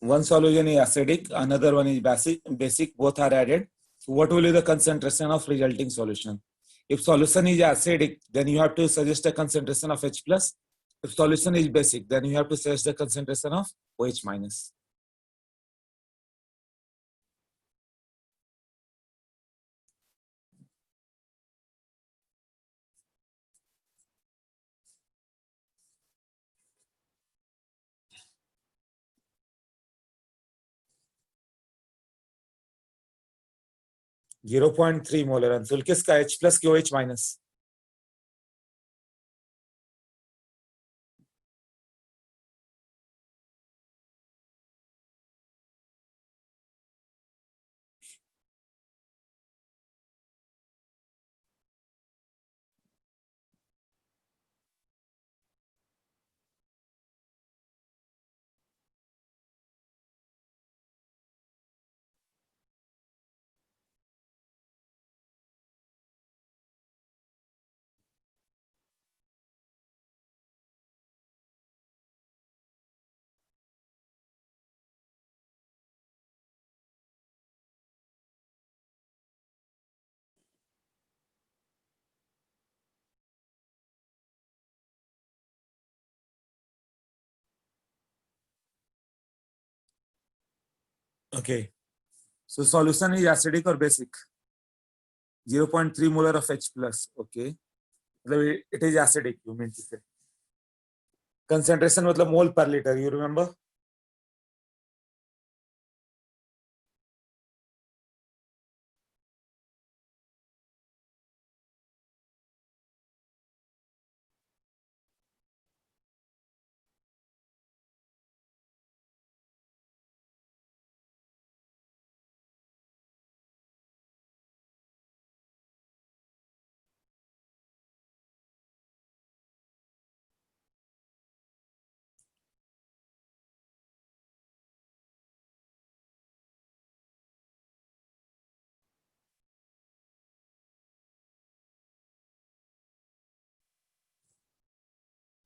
one solution is acidic, another one is basic, both are added. So what will be the concentration of resulting solution? If solution is acidic, then you have to suggest a concentration of H plus. If solution is basic, then you have to suggest the concentration of OH minus. .3 molar Anshul किसका H plus की OH minus? Okay. So solution is acidic or basic? 0.3 molar of H plus. Okay. It is acidic, you mean to say. Concentration मतलब mole per liter, you remember?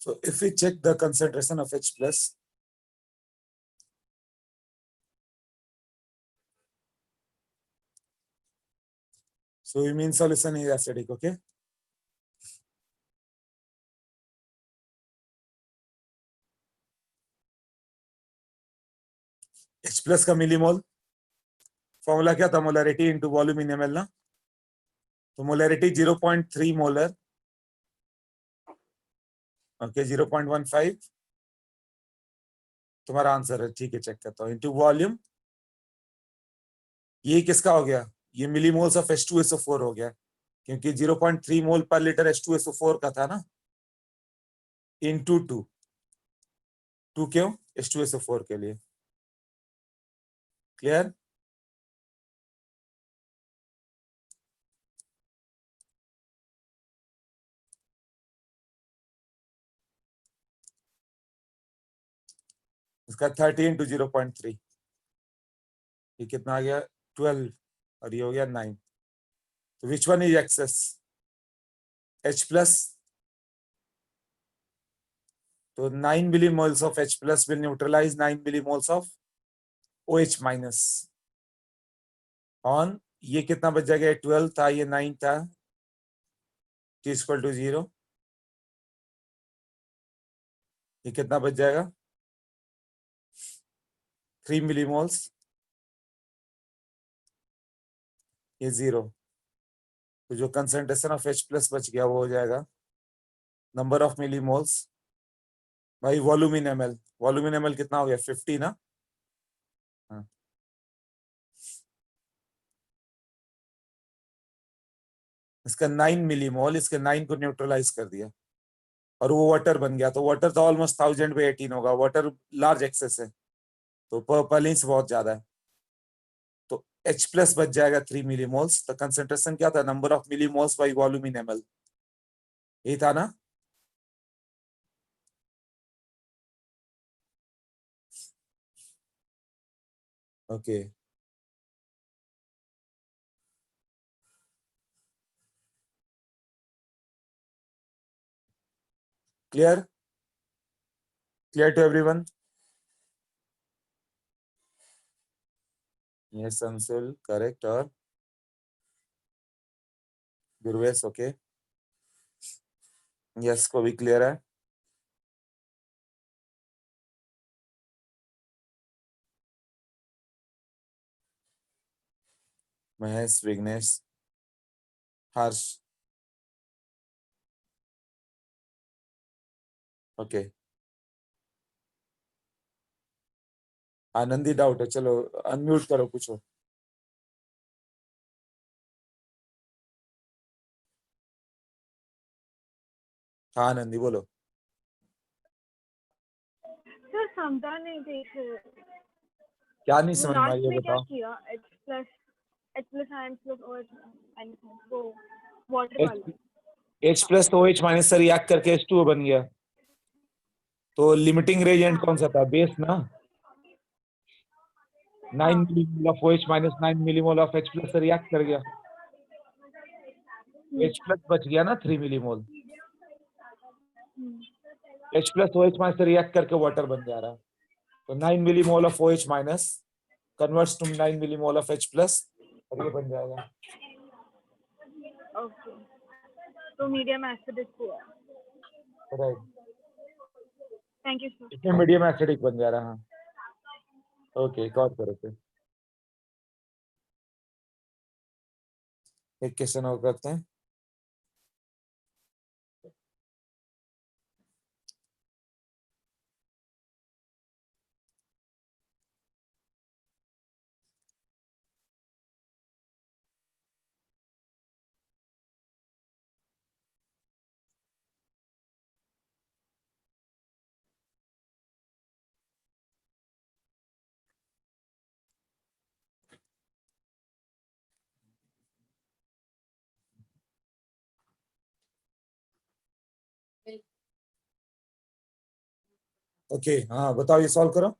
So if we check the concentration of H plus, so you mean solution is acidic, okay? H plus का millimole formula क्या था? Molarity into volume in ml ना? तो molarity 0.3 molar, okay 0.15 तुम्हारा answer है, ठीक है check करता हूँ, इनटू वॉल्यूम, ये किसका हो गया? ये मिलीमोल्स ऑफ H2SO4 हो गया, क्योंकि 0.3 मोल पर लीटर H2SO4 का था ना, इनटू 2 क्यों? H2SO4 के लिए। क्लियर? इसका 30 इंटू 0.3, ये कितना आ गया? 12, और ये हो गया 9। तो which one is excess? H plus, तो 9 millimoles of H plus will neutralize 9 millimoles of OH minus ion, ये कितना बच जाएगा? 12 था, ये 9 था, T इक्वल टू 0, ये कितना बच जाएगा? 3 मिलीमोल्स, ये 0। तो जो कंसंट्रेशन ऑफ H प्लस बच गया वो हो जाएगा नंबर ऑफ मिलीमोल्स भाई volume in ml। Volume in ml कितना हो गया? 50 ना? हाँ। इसका 9 मिलीमोल, इसके 9 को न्यूट्रलाइज कर दिया और वो वाटर बन गया। तो वाटर तो ऑलमोस्ट 1000/18 होगा, वाटर लार्ज एक्सेस है, तो पर्पलिंस बहुत ज्यादा है, तो H प्लस बच जाएगा 3 मिलीमोल्स। तो कंसेंट्रेशन क्या था? Number of millimoles by volume in ml, यही था ना? Okay, clear? Clear to everyone? Yes Anshul correct. और गुरवेश ओके। यस को भी क्लियर है। महेश विघ्नेश हर्ष ओके। आनंदी डाउट है, चलो अनम्यूट करो, पूछो। हाँ आनंदी बोलो। सर समझा नहीं थे क्या नहीं वो समझ में आई लास्ट ये में क्या बताओ। किया H plus ions plus OH वो वाटर H वाला। H प्लस तो OH माइनस से रिएक्ट करके H2O बन गया। तो लिमिटिंग रेजेंट कौन सा था, बेस ना। 9 हाँ millimole of OH minus 9 millimole of H plus से रिएक्ट कर गया। H प्लस बच गया ना 3 millimole. H plus OH minus से रिएक्ट करके वाटर बन जा रहा है। तो 9 millimole of OH minus converts to 9 millimole of H plus और ये बन जाएगा। ओके तो मीडियम एसिडिक हुआ। Right, thank you sir. इसमें मीडियम एसिडिक बन जा रहा है। ओके एक और करो फिर, एक क्वेश्चन और करते हैं। ओके हाँ बताओ, ये सॉल्व करो।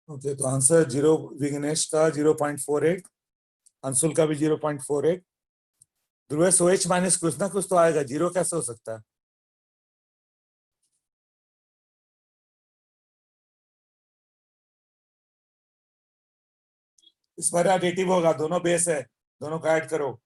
ओके तो आंसर 0, विघ्नेश का 0.48, अंशुल का भी 0.48। ध्रुवेश OH माइनस कुछ ना कुछ तो आएगा, जीरो कैसे हो सकता है। इस बार एडिटिव होगा, दोनों बेस है, दोनों को ऐड करो।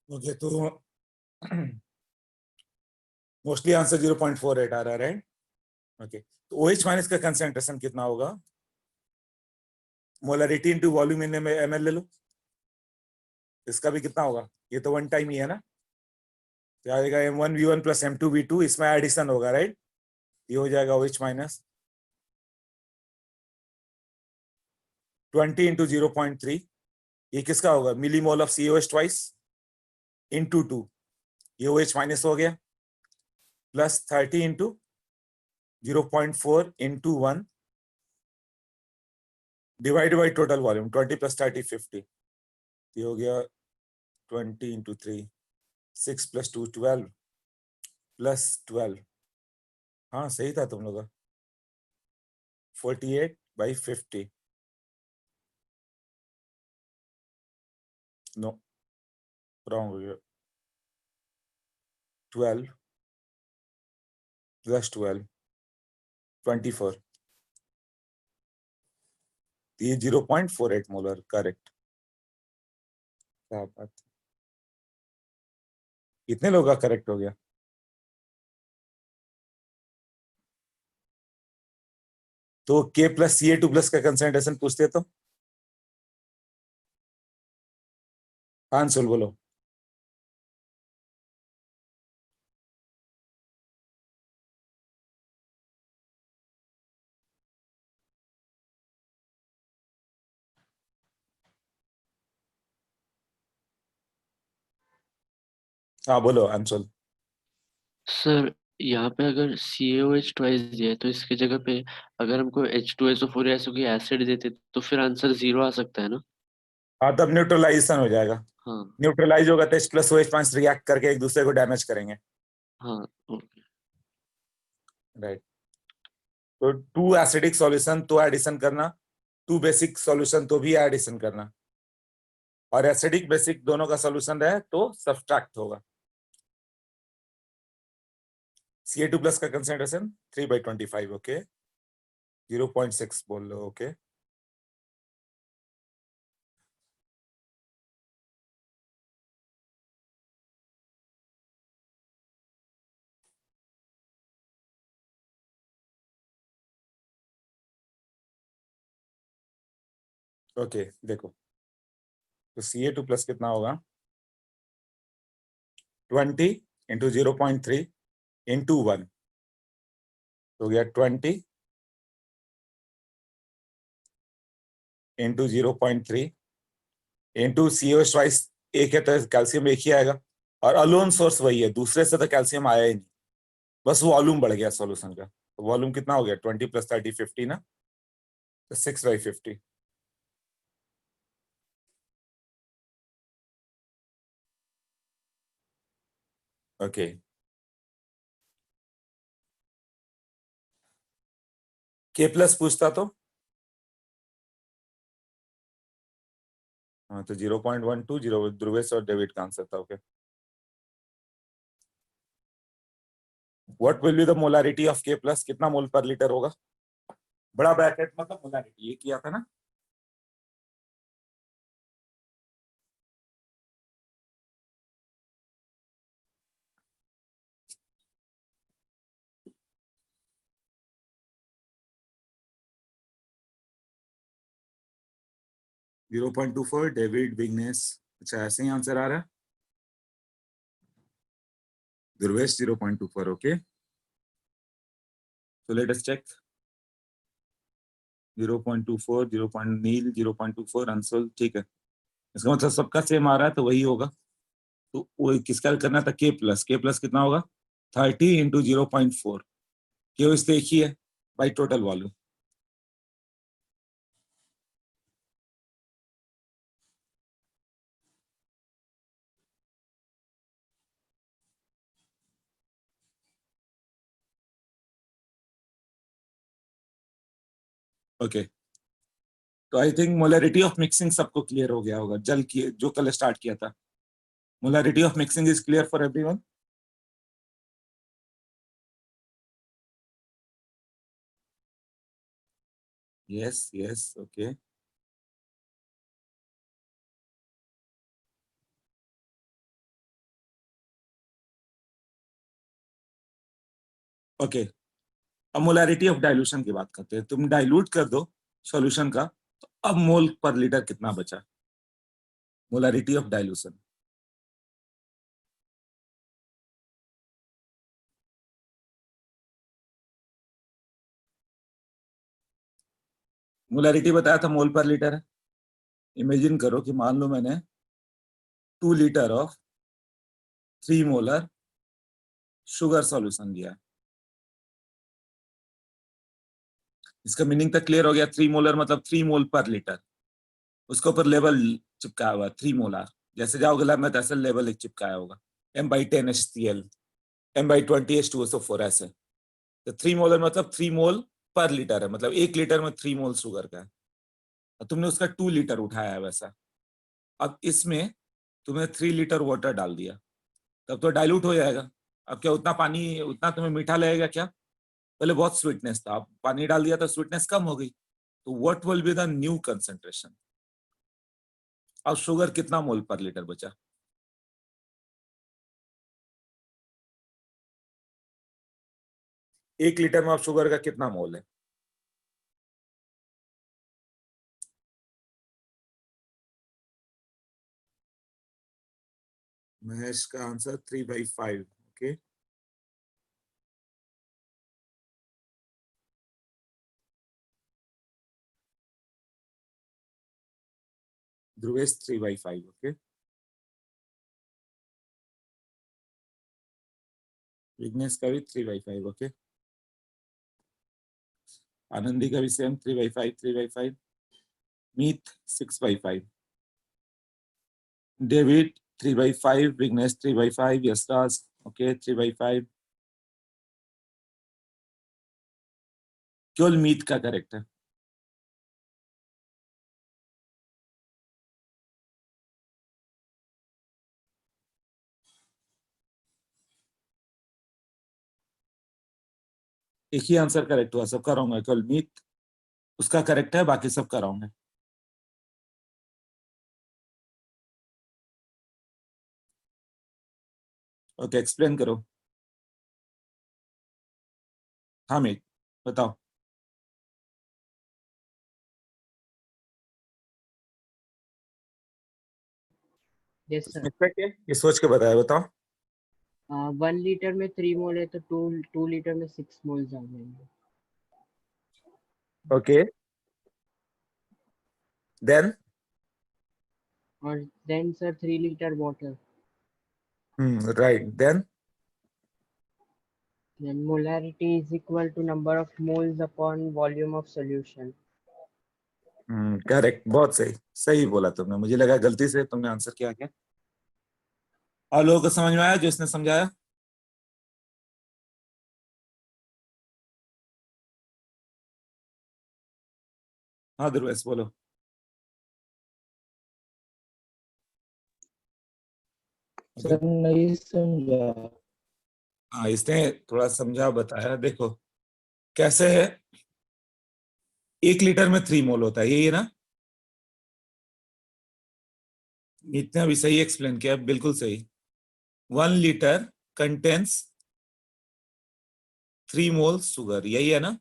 ओके, तो मोस्टली आंसर 0.48 आ रहा है, राइट? ओके, तो OH माइनस का कंसेंट्रेशन कितना होगा? Molarity into volume in ml ले लो, इसका भी कितना होगा? ये तो वन टाइम ही है ना, क्या आएगा? M1V1 प्लस M2V2, इसमें एडिशन होगा, राइट? ये हो जाएगा OH माइनस 20 इंटू 0.3, ये किसका होगा? Millimole of COH twice into 2, ये OH माइनस हो गया, plus 30 into 0.4 into 1 divide by total volume 20 plus 30 50, ये हो गया 20 इंटू 3 6 प्लस 2 12 प्लस 12, हाँ सही था तुम लोग का, 48/50, नो रॉन्ग हो गया, 12 प्लस 12 24, ये 0.48 मोलर, करेक्ट। क्या बात, कितने लोग का करेक्ट हो गया? तो K प्लस Ca2 प्लस का कंसंट्रेशन पूछते तो आंसर बोलो। हाँ बोलो आंसर। सर यहाँ पे अगर CaOH ट्वाइस दिया है तो इसके जगह पे अगर हमको H2SO4 या ऐसा कोई एसिड देते तो फिर आंसर 0 आ सकता है ना? हाँ, तब न्यूट्रलाइजेशन हो जाएगा, हाँ न्यूट्रलाइज होगा तो H plus OH minus react करके एक दूसरे को डैमेज करेंगे, हाँ ओके। राइट? तो 2 एसिडिक सॉल्यूशन तो एडिशन करना, 2 बेसिक सॉल्यूशन तो भी एडिशन करना, और एसिडिक बेसिक दोनों का सॉल्यूशन रहे तो सब्सट्रैक्ट होगा। Ca2 प्लस का कंसंट्रेशन 3/25, ओके, 0.6 बोल लो, ओके। ओके देखो, तो Ca2 प्लस कितना होगा? 20 इंटू 0.3 इंटू 1, हो गया 20 इंटू 0.3 इंटू COH ट्वाइस, एक है तो कैल्शियम एक ही आएगा, और अलोन सोर्स वही है, दूसरे से तो कैल्शियम आया ही नहीं, बस वॉल्यूम बढ़ गया सॉल्यूशन का। तो वॉल्यूम कितना हो गया? 20 प्लस 30 50 ना, तो 6/50, ओके। K प्लस पूछता तो हाँ, तो 0.12 0 ध्रुवेश और डेविड का आंसर था, okay. What will be the molarity of K plus, कितना मोल पर लीटर होगा? बड़ा ब्रैकेट मतलब मोलारिटी, ये किया था ना। जीरो 0.24 डेविड विग्नेस, अच्छा ऐसे ही आंसर आ रहा है। Dhruvesh 0.24, okay. So let us check. 0.24 नील 0.24 अंशुल, ठीक है, इसका मतलब सबका सेम आ रहा है तो वही होगा। तो वो किसका करना था? K प्लस कितना होगा? 30 इंटू 0.4, क्यों इससे एक ही है बाई टोटल वॉल्यूम, ओके। तो I think molarity of mixing सबको क्लियर हो गया होगा, जल की जो कल स्टार्ट किया था। Molarity of mixing is clear for everyone? Yes yes, okay. Okay, अब मोलैरिटी ऑफ डाइल्यूशन की बात करते हैं। तुम डाइल्यूट कर दो सॉल्यूशन का, तो अब मोल पर लीटर कितना बचा? Molarity of dilution. मोलैरिटी बताया था मोल पर लीटर है। इमेजिन करो कि मान लो मैंने 2 litre of 3 molar sugar solution लिया। इसका मीनिंग तक क्लियर हो गया? 3 मोलर मतलब 3 मोल पर लीटर। उसके ऊपर लेवल चिपकाया हुआ 3 मोलर। जैसे जाओगे लैब में तैसे लेवल एक चिपकाया होगा, M/10 HCl, M/20 H2SO4 ऐसे। तो 3 मोलर मतलब 3 मोल पर लीटर है, मतलब 1 लीटर में 3 मोल शुगर का है। और तुमने उसका 2 लीटर उठाया है वैसा। अब इसमें तुमने 3 लीटर वाटर डाल दिया, तब तो डाइल्यूट हो जाएगा। अब क्या उतना पानी, उतना तुम्हें मीठा लगेगा क्या? पहले बहुत स्वीटनेस था, अब पानी डाल दिया तो स्वीटनेस कम हो गई। तो what will be the new concentration? अब शुगर कितना मोल पर लीटर बचा? 1 लीटर में अब शुगर का कितना मोल है? महेश का answer 3/5। Okay, Dhruvesh 3/5। Okay, Vighnesh का भी 3/5। ओके, आनंदी का भी same 3/5 3/5। Meet 6/5। David 3/5, Vighnesh 3/5, Yashraj okay 3/5। केवल मीत का करेक्ट है। एक ही आंसर करेक्ट हुआ, सबका रॉन्ग है, केवल मीत उसका करेक्ट है, बाकी सबका रॉन्ग है। ओके, एक्सप्लेन करो। हाँ मीत, बताओ। Yes sir. इसमें क्या है? ये सोच के बताया, बताओ। 1 लीटर में 3 मोल है तो 2 लीटर में 6 मोल्स आ जाएंगे। ओके, देन और then sir 3 litre water. Right, then Then molarity is equal to number of moles upon volume of solution. Correct, बहुत सही, सही बोला तुमने। मुझे लगा गलती से तुमने आंसर किया क्या। और लोगों को समझ में आया जो इसने समझाया? हाँ ध्रुवेश बोलो। सर नहीं समझा। हाँ, इसने थोड़ा समझा बताया। देखो कैसे है, 1 लीटर में 3 मोल होता है, यही है ना? इतना भी सही एक्सप्लेन किया, बिल्कुल सही। 1 लीटर कंटेन्स 3 मोल शुगर, यही है ना?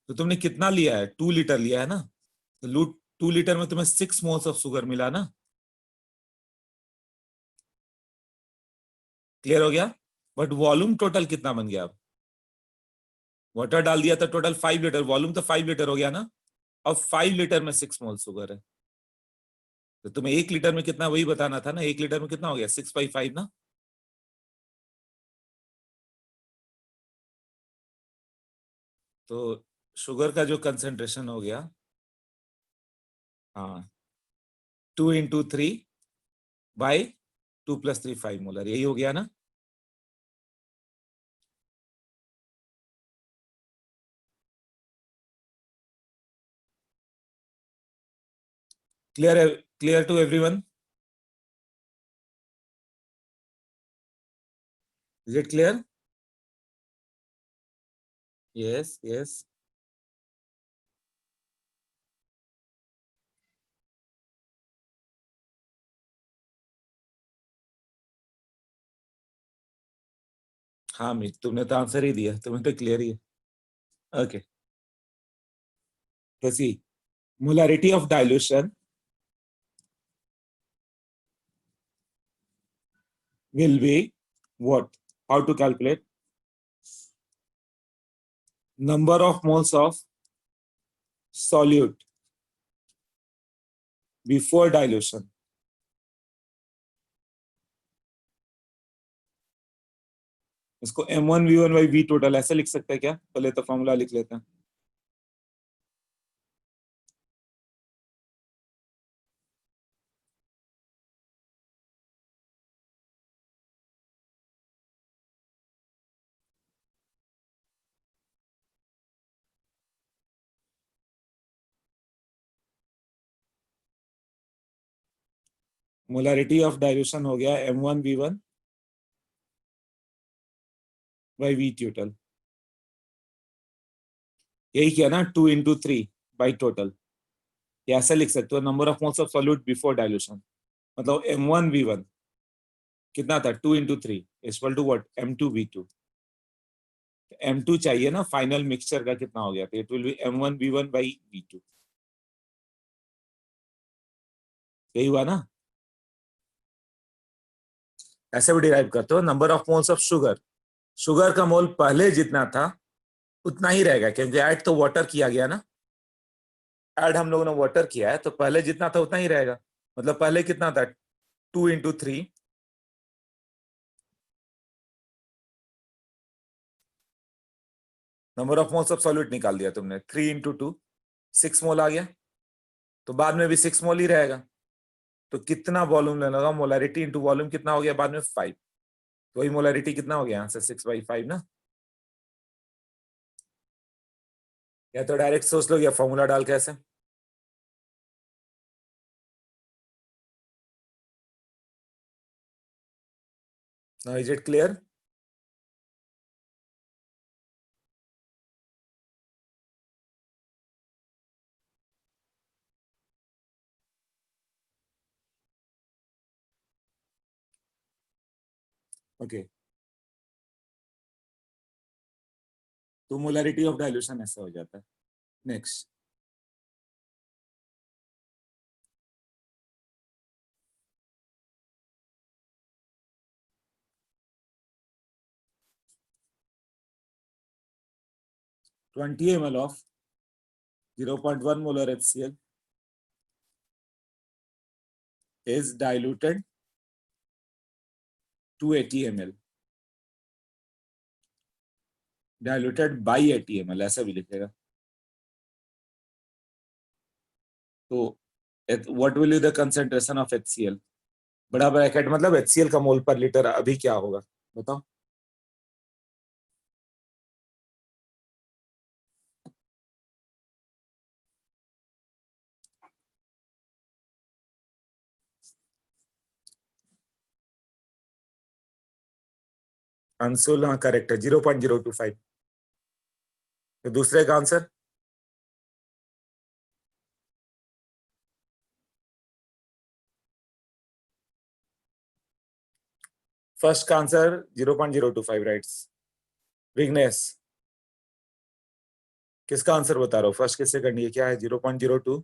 तो तुमने कितना लिया है? 2 लीटर लिया है ना? तो 2 लीटर में तुम्हें 6 मोल्स ऑफ शुगर मिला ना? क्लियर हो गया? बट वॉल्यूम टोटल कितना बन गया? अब वाटर डाल दिया तो टोटल 5 लीटर, वॉल्यूम तो 5 लीटर हो गया ना? अब 5 लीटर में 6 मोल शुगर है, तो तुम्हें 1 लीटर में कितना, वही बताना था ना। 1 लीटर में कितना हो गया? 6/5 ना? तो शुगर का जो कंसेंट्रेशन हो गया, हाँ, 2 × 3/2 + 3 5 मोलर, यही हो गया ना? क्लियर है? Clear to everyone? Is it clear? Yes yes. हाँ मीत, तुमने तो आंसर ही दिया, तुम्हें तो क्लियर ही है. Okay. So see, molarity of dilution will be what? How to calculate? Number of moles of solute before dilution. इसको M1V1 by V total ऐसे लिख सकते हैं क्या? पहले तो फॉर्मूला लिख लेते हैं. मोलारिटी ऑफ डाइल्यूशन हो गया M1V1 by V total. यही किया ना, 2 into 3 by total. ये ऐसे लिख सकते हो, number of moles of solute before dilution. मतलब M1V1 कितना था? 2 into 3 equal to what? M2V2. M2 चाहिए ना फाइनल मिक्सचर का, कितना हो गया? तो it will be M1V1 by V2. यही हुआ ना? ऐसे भी डिराइव करते हो. Number of moles of sugar, sugar का मोल पहले जितना था उतना ही रहेगा, क्योंकि ऐड तो वाटर किया गया ना. ऐड हम लोगों ने वाटर किया है, तो पहले जितना था उतना ही रहेगा. मतलब पहले कितना था? 2 into 3 number of moles of solute निकाल दिया तुमने. 3 into 2 6 मोल आ गया. तो बाद में भी 6 मोल ही रहेगा. तो कितना वॉल्यूम लेना होगा? मोलारिटी इंटू वॉल्यूम कितना हो गया बाद में? 5. तो वही मोलारिटी कितना हो गया यहाँ से? 6/5 ना. या तो डायरेक्ट सोच लो या फॉर्मूला डाल के ऐसे. Now is it clear? Okay. तो मोलारिटी ऑफ डाइल्यूशन ऐसा हो जाता है. Next, twenty ml of 0.1 molar HCl is diluted to 80 ml. Diluted by 80 ml ऐसा भी लिखेगा. तो what will be the concentration of HCl? बड़ा ब्रैकेट मतलब HCl का मोल पर लीटर अभी क्या होगा बताओ. अंशुल हाँ करेक्ट है, 0.025. तो दूसरे का आंसर फर्स्ट का आंसर 0.025 राइट्स. विघ्नेश किसका आंसर बता रहा हो? फर्स्ट किससे करनी है? क्या है? 0.02.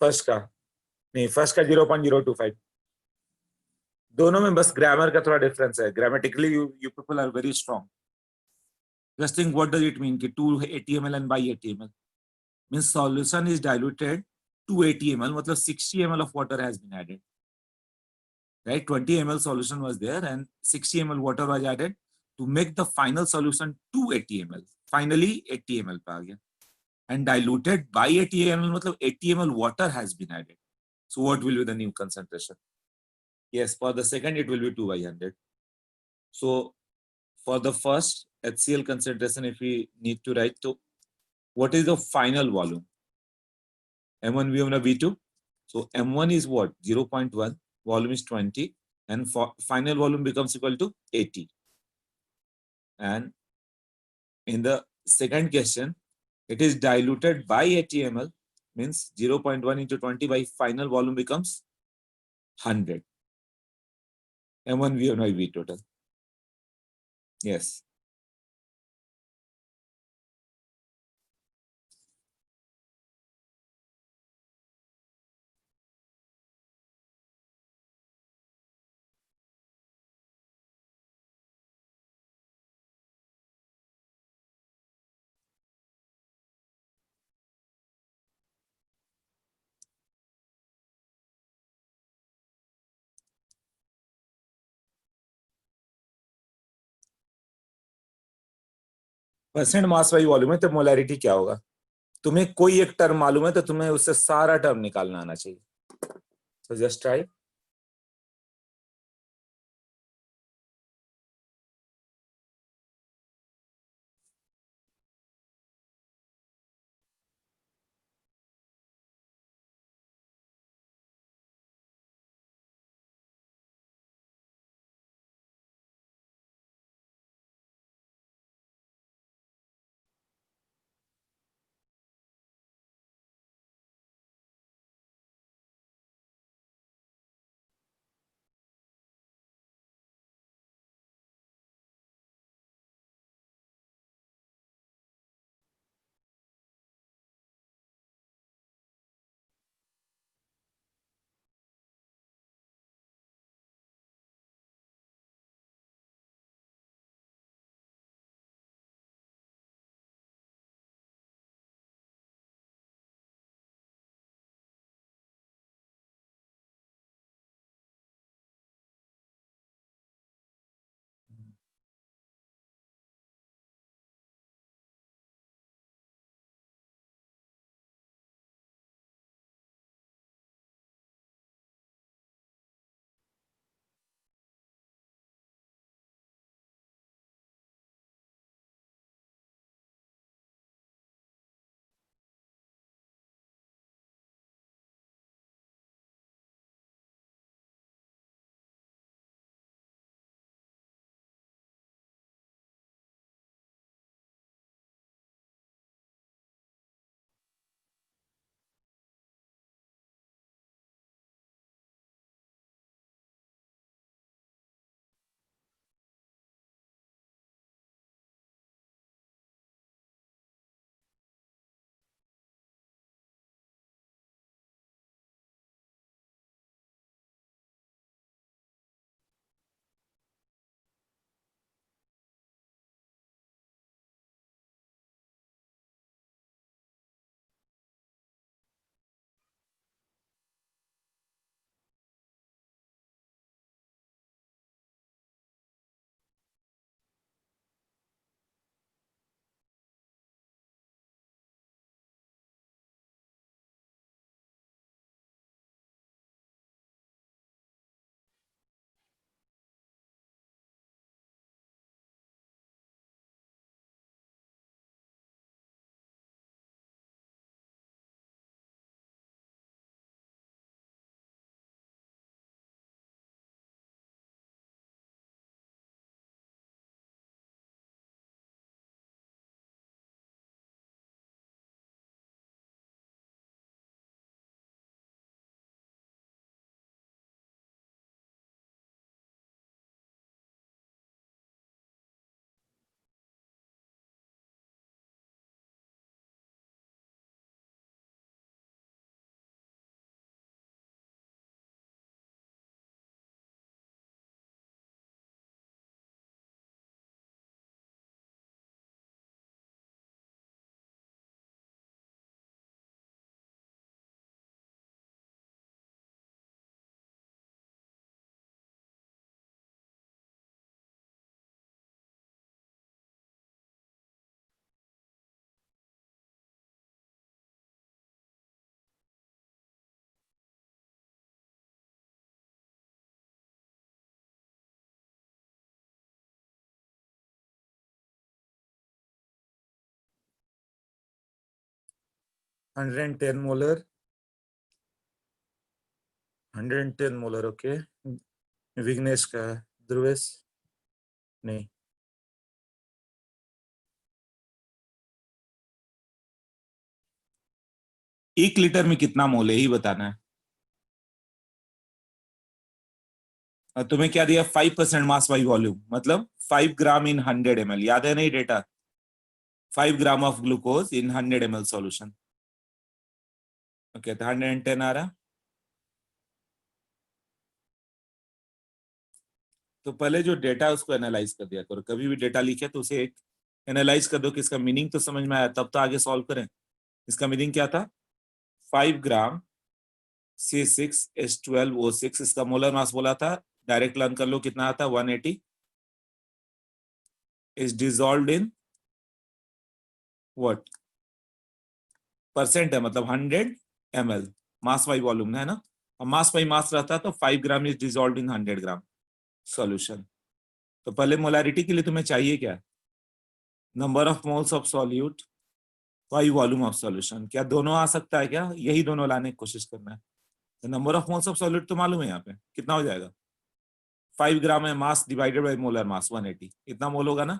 फर्स्ट का नहीं, फर्स्ट का 0.025. दोनों में बस ग्रामर का थोड़ा डिफरेंस है. Grammatically you people are very strong. Just think what does it mean कि 280 ml and by 80 ml means solution is diluted to 80 ml मतलब 60 ml of water has been added, right? 20 ml solution was there and 60 ml water was added to make the final solution 280 ml. Finally 80 ml पे आ गया. And diluted by 80 ml मतलब 80 ml water has been added. So what will be the new concentration? Yes, for the second it will be 2/100. So for the first HCl concentration, if we need to write, so what is the final volume? M1 V1 V2. So M1 is what? 0.1. Volume is 20, and final volume becomes equal to 80. And in the second question, it is diluted by 80 ml, means 0.1 into 20 by final volume becomes 100. M1 V1 V total. Yes. Percent mass by volume है तो molarity क्या होगा? तुम्हें कोई एक term मालूम है तो तुम्हें उससे सारा टर्म निकालना आना चाहिए. So just try. $110 molar. 110 molar. Okay. Vighnesh का है. ध्रुवेश नहीं. 1 लीटर में कितना मोल है ही बताना है. और तुम्हें क्या दिया 5% मास बाई वॉल्यूम, मतलब 5 ग्राम इन 100 ml, याद है नहीं data? 5 gram of glucose in 100 ml solution. Okay, तो 110 आ रहा। तो पहले जो डेटा उसको एनालाइज कर दिया करो, कभी भी डेटा लिखे तो उसे एक एनालाइज कर दो कि इसका मीनिंग तो समझ में आया, तब तो आगे सॉल्व करें। इसका मीनिंग क्या था? 5 ग्राम C6H12O6, इसका मोलर मास बोला था, डायरेक्ट लर्न कर लो कितना आता है 180, is dissolved in what? Percent है, मतलब 100 ml, मास बाई वॉल्यूम है ना। अब मास बाई मास रहता तो 5 gram is dissolved in 100 gram solution. तो पहले मोलारिटी के लिए तुम्हें चाहिए क्या? Number of moles of solute by volume of solution. क्या दोनों आ सकता है क्या? यही दोनों लाने की कोशिश करना है। तो number of moles of solute तो मालूम है यहाँ पे कितना हो जाएगा, 5 ग्राम है mass divided by molar mass 180, इतना मोल होगा ना।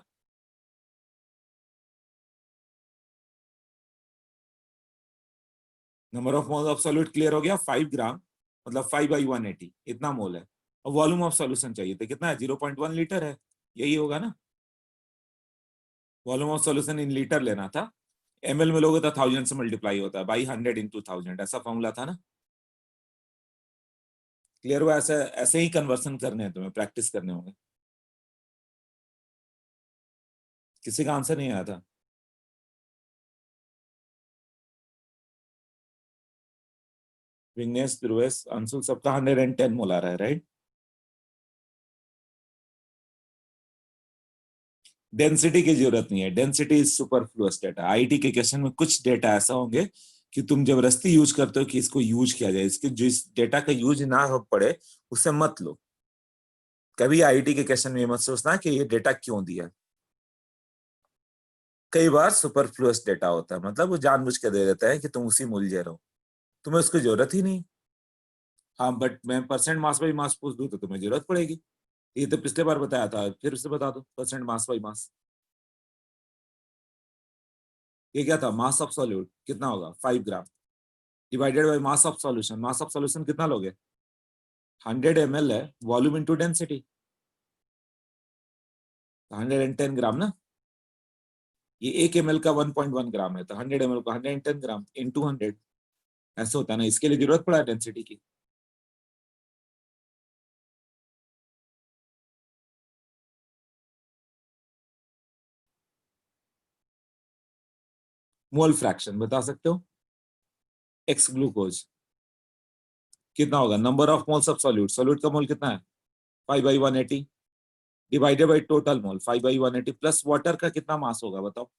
Number of mole of solute clear हो गया, 5 ग्राम मतलब 5/180 इतना मोल है। और वॉल्यूम ऑफ सॉल्यूशन चाहिए तो कितना है? 0.1 लीटर है, यही होगा ना। Volume of solution in litre लेना था, ml में लोगे तो 1000 से मल्टीप्लाई होता है, बाई 100 into 1000, ऐसा फॉर्मूला था ना। क्लियर हुआ? ऐसे ऐसे ही कन्वर्सन करने हैं तुम्हें, प्रैक्टिस करने होंगे। किसी का आंसर नहीं आया था? विघ्नेश, ध्रुवेश, अंशुल, सबका 110 मोल आ रहा है, राइट? डेंसिटी की जरूरत नहीं है, density is superfluous data. IT के क्वेश्चन में कुछ डेटा ऐसा होंगे कि तुम जबरदस्ती यूज करते हो कि इसको यूज किया जाए, इसके जिस डेटा का यूज ना हो पड़े उसे मत लो। कभी आईटी के क्वेश्चन में मत सोचना कि ये डेटा क्यों दिया। कई बार सुपरफ्लुअस डेटा होता है, मतलब वो जानबूझ के दे देते हैं कि तुम उसी में उलझे रहो, तुम्हें उसकी जरूरत ही नहीं। हाँ, बट मैं परसेंट मास बाई मास पूछ दूं तो तुम्हें जरूरत पड़ेगी। ये तो पिछले बार बताया था, फिर से बता दो, परसेंट मास बाई मास। ये क्या था? मास ऑफ सॉल्यूट कितना होगा? 5 gram divided by mass of solution. Mass of solution कितना लोगे? 100 ml है, वॉल्यूम इंटू डेंसिटी, 110 ग्राम ना। ये 1 ml का 1.1 ग्राम है, तो 100 ml का 110 ग्राम इंटू 100, ऐसा होता है ना। इसके लिए जरूरत पड़ा है डेंसिटी की। मोल फ्रैक्शन बता सकते हो? एक्स ग्लूकोज कितना होगा? Number of moles of solute, solute का मोल कितना है? 5/180 divided by total mole 5/180 plus water का कितना मास होगा बताओ?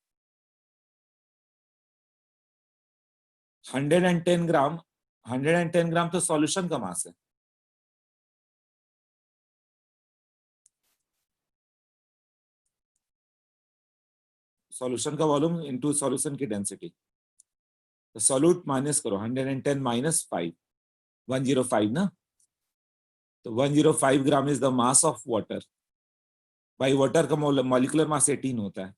110 ग्राम। 110 ग्राम तो सॉल्यूशन का मास है। सॉल्यूशन का वॉल्यूम इंटू सॉल्यूशन की डेंसिटी। तो सॉल्यूट माइनस करो, 110 माइनस 5, 105 ना। तो 105 gram is the mass of water. भाई वाटर का मॉलिक्यूलर मास 18 होता है।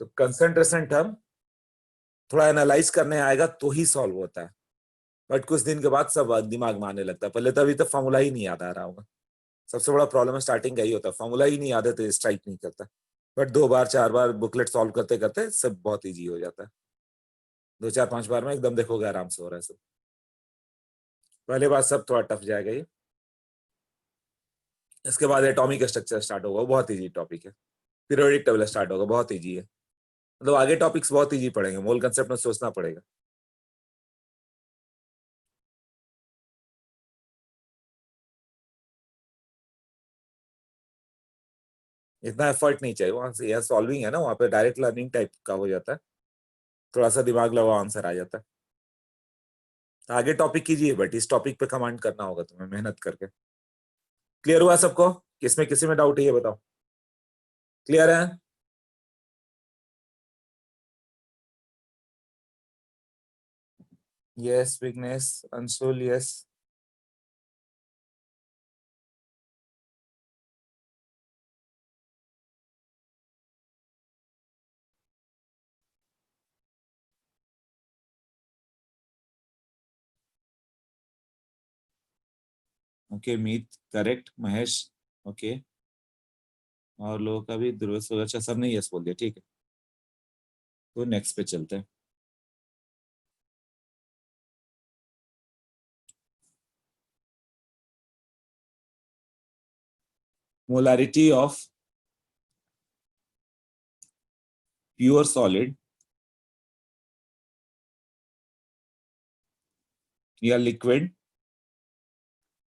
तो कंसंट्रेशन टर्म थोड़ा एनालाइज करने आएगा तो ही सॉल्व होता है, बट कुछ दिन के बाद सब दिमाग में आने लगता है। पहले तो अभी तो फॉर्मूला ही नहीं याद आ रहा होगा। सबसे बड़ा प्रॉब्लम स्टार्टिंग का ही होता है, फॉर्मूला ही नहीं याद है तो स्ट्राइक नहीं करता। But 2 bar 4 bar booklet solve करते करते सब बहुत इजी हो जाता है। 2 4 5 बार में एकदम देखोगे आराम से हो रहा है सब। पहले बार सब थोड़ा टफ जाएगा ये। इसके बाद एटॉमिक स्ट्रक्चर स्टार्ट होगा, वो बहुत इजी टॉपिक है। पीरियोडिक टेबल स्टार्ट होगा, बहुत इजी है। मतलब आगे टॉपिक्स बहुत इजी पड़ेंगे, मोल कंसेप्ट में सोचना पड़ेगा। इतना एफर्ट नहीं चाहिए वहां से, यह सॉल्विंग है ना, वहां पे डायरेक्ट लर्निंग टाइप का हो जाता है, थोड़ा सा दिमाग लगाओ आंसर आ जाता है। तो आगे टॉपिक कीजिए, बट इस टॉपिक पे कमांड करना होगा तुम्हें मेहनत करके। क्लियर हुआ सबको? किसमें किसी में डाउट है ये बताओ? क्लियर है? Yes Vighnesh, Anshul, yes. Okay Meet correct, Mahesh okay, और लोगों का भी ध्रुवेश वगैरह, अच्छा सबने यस बोल दिया, ठीक है। तो नेक्स्ट पे चलते हैं। मोलारिटी ऑफ प्योर सॉलिड या liquid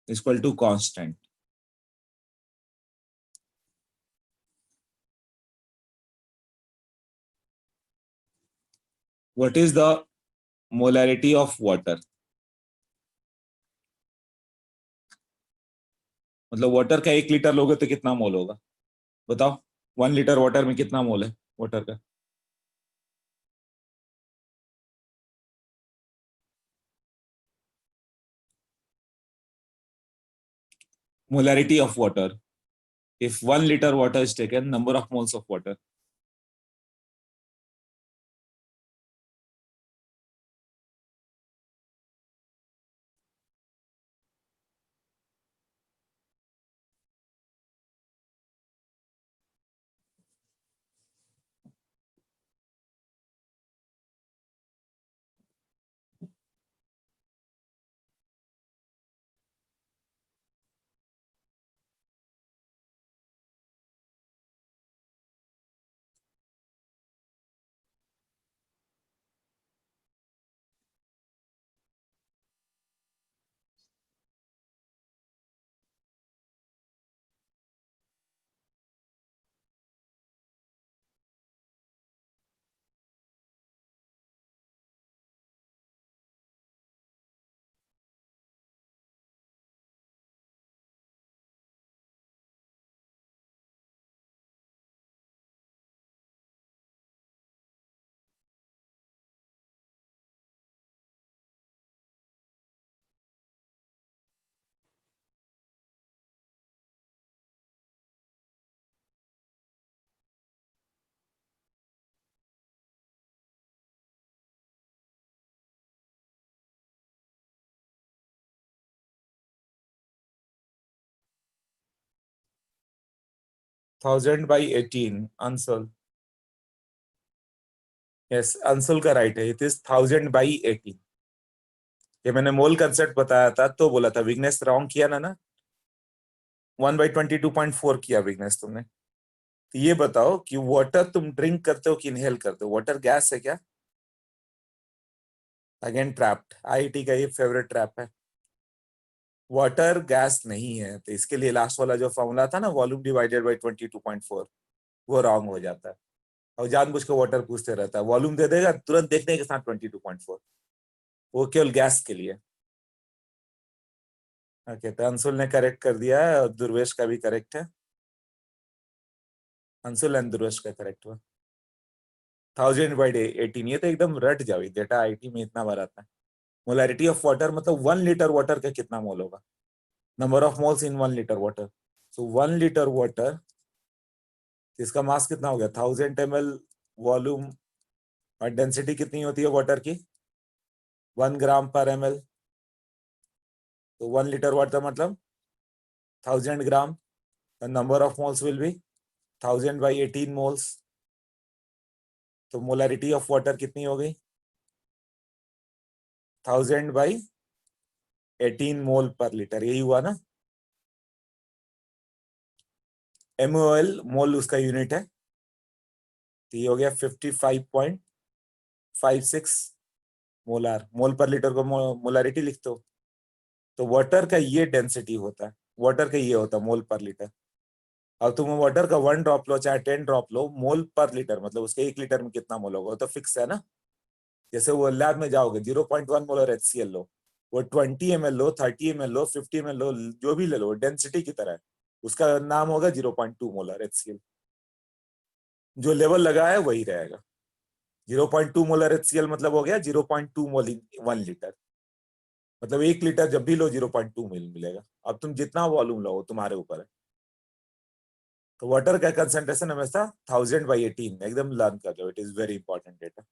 is equal to constant. What is the molarity of water? मतलब वाटर का 1 लीटर लोगे तो कितना मोल होगा बताओ, 1 लीटर वाटर में कितना मोल है वाटर का? Molarity of water. If 1 liter water is taken, number of moles of water. Thousand by 18 Ansal, yes Ansal का राइट है, इट इज 1000 बाई 18। ये मैंने मोल कंसेप्ट बताया था तो बोला था विग्नेस रॉन्ग किया ना 1/22.4 किया विग्नेस तुमने। तो ये बताओ कि वाटर तुम ड्रिंक करते हो कि इनहेल करते हो, वाटर गैस है क्या? अगेन ट्रैप्ड, आईआईटी का ये फेवरेट ट्रैप है, वाटर गैस नहीं है। तो इसके लिए लास्ट वाला जो फॉर्मूला था ना वॉल्यूम डिवाइडेड बाई 22.4 वो रॉन्ग हो जाता है। और जानबूझ के वाटर पूछते रहता है, वॉल्यूम दे देगा तुरंत देखने के साथ 22.4, वो केवल गैस के लिए। ओके तो अंशुल ने करेक्ट कर दिया है और दुर्वेश का भी करेक्ट है, अंशुल एंड दुर्वेश का करेक्ट हुआ 1000/18। ये तो एकदम रट जाओ, डेटा आईटी में इतना बार आता है। मोलैरिटी ऑफ वाटर मतलब 1 लीटर वाटर का कितना मोल होगा, number of moles in 1 litre water. So 1 litre water, इसका मास कितना हो गया 1000 ml वॉल्यूम, और डेंसिटी कितनी होती है वाटर की 1 ग्राम पर ml। तो 1 लीटर वाटर मतलब 1000 ग्राम, the number of moles will be 1000/18 moles। तो मोलैरिटी ऑफ वाटर कितनी हो गई 1000/18 मोल पर लीटर, यही हुआ ना। MOL मोल उसका यूनिट है, तो ये हो गया 55.56 मोलार, मोल पर लीटर को मोलैरिटी लिखते हो। तो वाटर का ये डेंसिटी होता है, वाटर का ये होता है मोल पर लीटर। अब तुम वाटर का 1 ड्रॉप लो चाहे 10 ड्रॉप लो, मोल पर लीटर मतलब उसके 1 लीटर में कितना मोल होगा तो फिक्स है ना। जैसे वो लैब में जाओगे 0.1 मोलर HCl लो, वो 20 ml लो 30 ml लो 50 ml लो, जो भी ले लो डेंसिटी की तरह है, उसका नाम होगा 0.2 मोलर HCl। जो लेवल लगा है वही रहेगा। 0.2 मोलर HCl मतलब हो गया 0.2 मोल इन 1 लीटर, मतलब 1 लीटर जब भी लो 0.2 मिल मिलेगा। अब तुम जितना वॉल्यूम लो तुम्हारे ऊपर है। तो वाटर का कंसंट्रेशन हमेशा 1000/18 एकदम लर्न कर लो, it is very important data.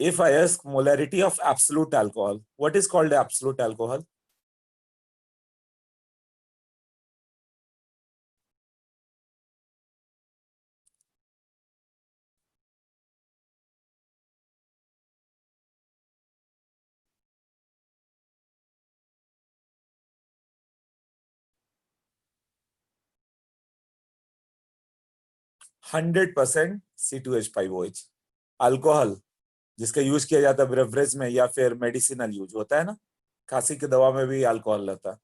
If I ask molarity of absolute alcohol, what is called absolute alcohol? %, C2H5OH alcohol जिसका यूज किया जाता है ब्रेवरेज में या फिर मेडिसिनल यूज होता है ना, खांसी की दवा में भी अल्कोहल रहता है,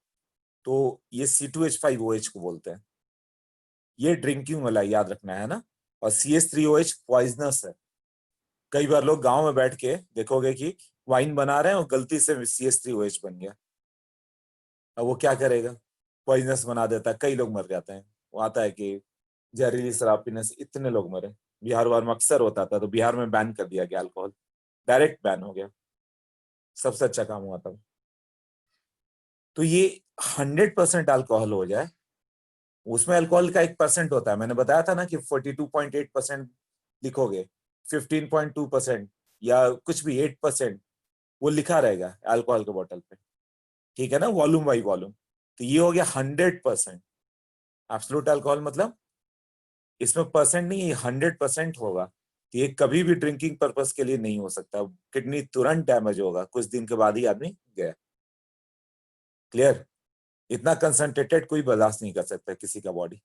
तो ये C2H5OH को बोलते हैं। ये ड्रिंकिंग वाला याद रखना है ना। और CH3OH पॉइजनस है। कई बार लोग गांव में बैठ के देखोगे कि वाइन बना रहे हैं और गलती से CH3OH बन गया, अब वो क्या करेगा, पॉइजनस बना देता है, कई लोग मर जाते हैं। वो आता है कि जहरीली शराब पीने से इतने लोग मरे। बिहार वार में अक्सर होता था, तो बिहार में बैन कर दिया गया अल्कोहल, डायरेक्ट बैन हो गया, सबसे अच्छा काम हुआ था। तो ये 100% अल्कोहल हो जाए, उसमें अल्कोहल का 1% होता है, मैंने बताया था ना कि 42.8% लिखोगे, 15.2% या कुछ भी 8% वो लिखा रहेगा अल्कोहल के बोतल पे, ठीक है ना, वॉल्यूम बाई वॉल्यूम। तो ये हो गया 100%। एब्सोल्यूट अल्कोहल मतलब इसमें परसेंट नहीं, ये 100% होगा। तो ये कभी भी ड्रिंकिंग पर्पस के लिए नहीं हो सकता, किडनी तुरंत डैमेज होगा, कुछ दिन के बाद ही आदमी गया। क्लियर? इतना कंसंट्रेटेड कोई बर्दाश्त नहीं कर सकता किसी का बॉडी।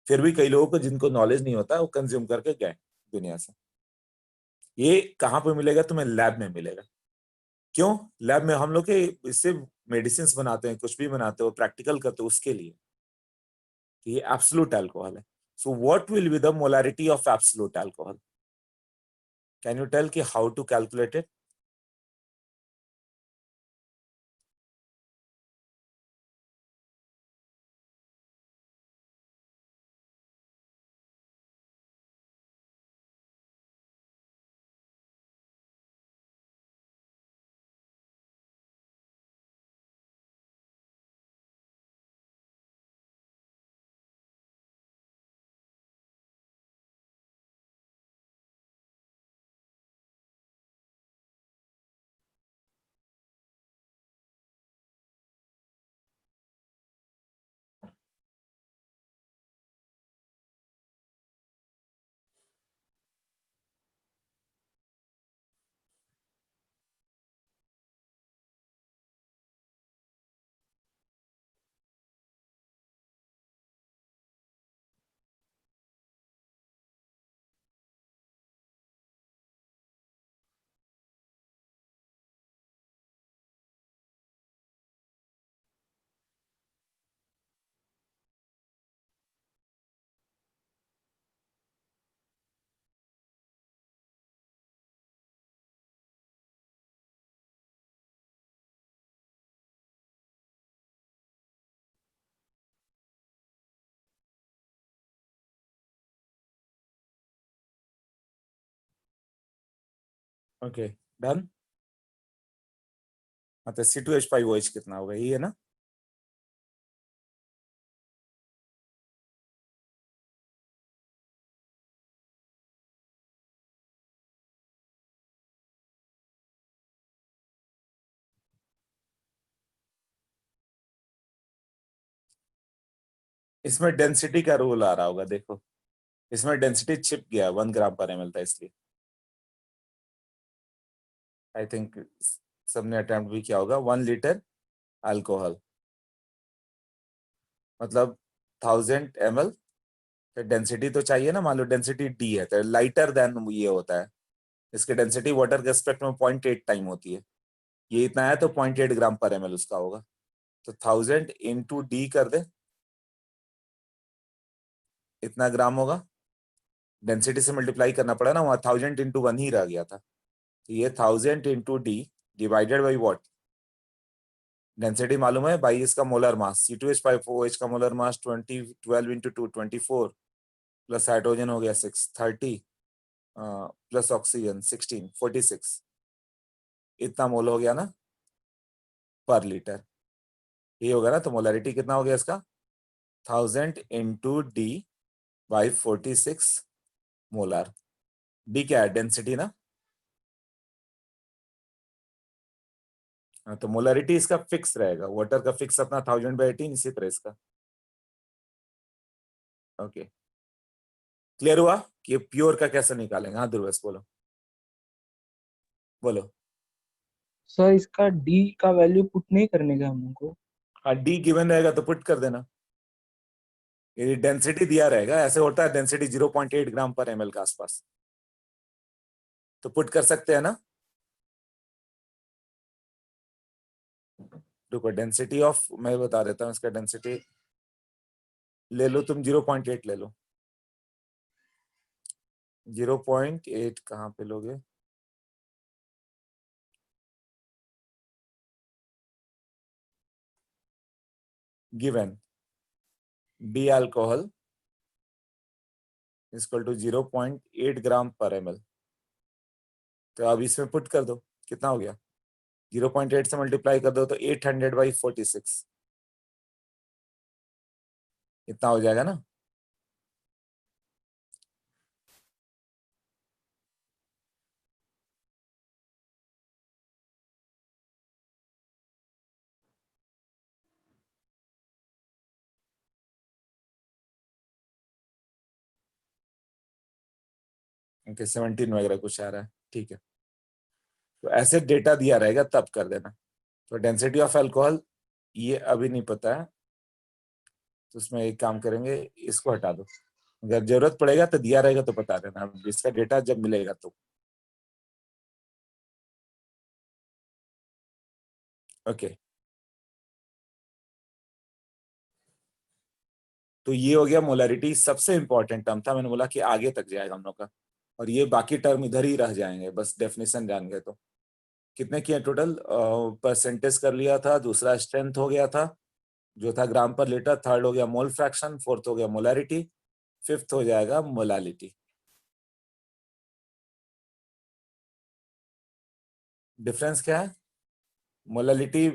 फिर भी कई लोगों को जिनको नॉलेज नहीं होता वो कंज्यूम करके गए दुनिया से। ये कहाँ पे मिलेगा? तुम्हें लैब में मिलेगा। क्यों? लैब में हम लोग के इससे मेडिसिन बनाते हैं, कुछ भी बनाते हो, प्रैक्टिकल करते हो, उसके लिए। तो ये एब्सोल्यूट अल्कोहल है। So what will be the molarity of absolute alcohol? Can you tell कि how to calculate it? Okay, done. मतलब C2H5OH कितना होगा, ये है ना? इसमें डेंसिटी का रूल आ रहा होगा, देखो इसमें डेंसिटी छिप गया, 1 ग्राम पर ml था, इसलिए आई थिंक सबने अटेम्प्ट भी किया होगा। 1 लीटर अल्कोहल मतलब 1000 ml। तो डेंसिटी तो चाहिए ना, मान लो डेंसिटी D है तो लाइटर देन ये होता है, इसकी डेंसिटी वाटर के एस्पेक्ट में 0.8 टाइम होती है। ये इतना है तो 0.8 ग्राम पर ml उसका होगा। तो 1000 इंटू D कर दे, इतना ग्राम होगा। डेंसिटी से मल्टीप्लाई करना पड़ा ना, वहां 1000 इंटू 1 ही रह गया था। तो ये 1000 into D divided by what, density मालूम है भाई, इसका मोलर मास C2H5OH का molar mass 12 into 2 24 plus hydrogen हो गया 6 30 प्लस ऑक्सीजन 16 46, इतना मोल हो गया ना पर लीटर। ये होगा ना, तो मोलरिटी कितना हो गया इसका? 1000 into D by 46 molar. D क्या है? डेंसिटी ना, हाँ, तो मोलरिटी इसका फिक्स रहेगा, वाटर का फिक्स अपना 1000/18, इसी तरह इसका। ओके, क्लियर हुआ कि प्योर का कैसे निकालेंगे? हाँ दुर्वेश बोलो बोलो। सर इसका डी का वैल्यू पुट नहीं करने का हमको? हाँ, डी गिवन रहेगा तो पुट कर देना। ये डेंसिटी दिया रहेगा, ऐसे होता है डेंसिटी 0.8 ग्राम पर ml के आसपास, तो पुट कर सकते हैं ना। देखो डेंसिटी ऑफ, मैं बता देता हूँ इसका डेंसिटी, ले लो तुम 0.8 ले लो। 0.8 कहाँ पे लोगे? Given D alcohol equal to 0.8 gram per ml। तो अब इसमें पुट कर दो, कितना हो गया? 0.8 से मल्टीप्लाई कर दो तो 800/46 इतना हो जाएगा ना। ओके 17 वगैरह कुछ आ रहा है, ठीक है। तो ऐसे डेटा दिया रहेगा तब कर देना। तो डेंसिटी ऑफ अल्कोहल ये अभी नहीं पता है, तो उसमें एक काम करेंगे, इसको हटा दो, अगर जरूरत पड़ेगा तो दिया रहेगा तो बता देना, अब इसका डेटा जब मिलेगा तो। ओके, तो ये हो गया मोलरिटी, सबसे इंपॉर्टेंट टर्म था, मैंने बोला कि आगे तक जाएगा हम लोग का, और ये बाकी टर्म इधर ही रह जाएंगे, बस डेफिनेशन जान गए तो। कितने किए टोटल? परसेंटेज कर लिया था, दूसरा स्ट्रेंथ हो गया था जो था ग्राम पर लीटर, थर्ड हो गया मोल फ्रैक्शन, फोर्थ हो गया मोलरिटी, फिफ्थ हो जाएगा मोलालिटी। डिफरेंस क्या है? मोलालिटी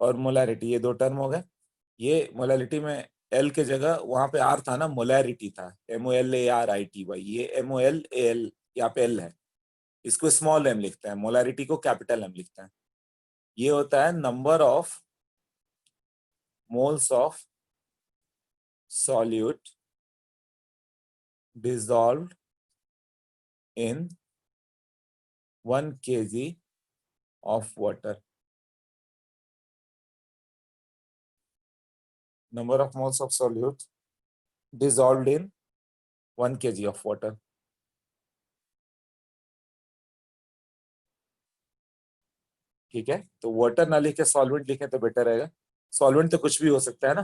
और मोलारिटी ये दो टर्म हो गए। ये मोलालिटी में एल के जगह वहां पे आर था ना, मोलैरिटी था, MOLARITY, ये MOLAL यहाँ पे एल है, इसको स्मॉल एम लिखते हैं, मोलारिटी को कैपिटल एम लिखते हैं। ये होता है number of moles of solute dissolved in 1 kg of water. Number of moles of solute dissolved in 1 kg of water. ठीक है, तो वाटर ना लिखे सॉल्वेंट लिखे तो बेटर रहेगा। सॉल्वेंट तो कुछ भी हो सकता है ना,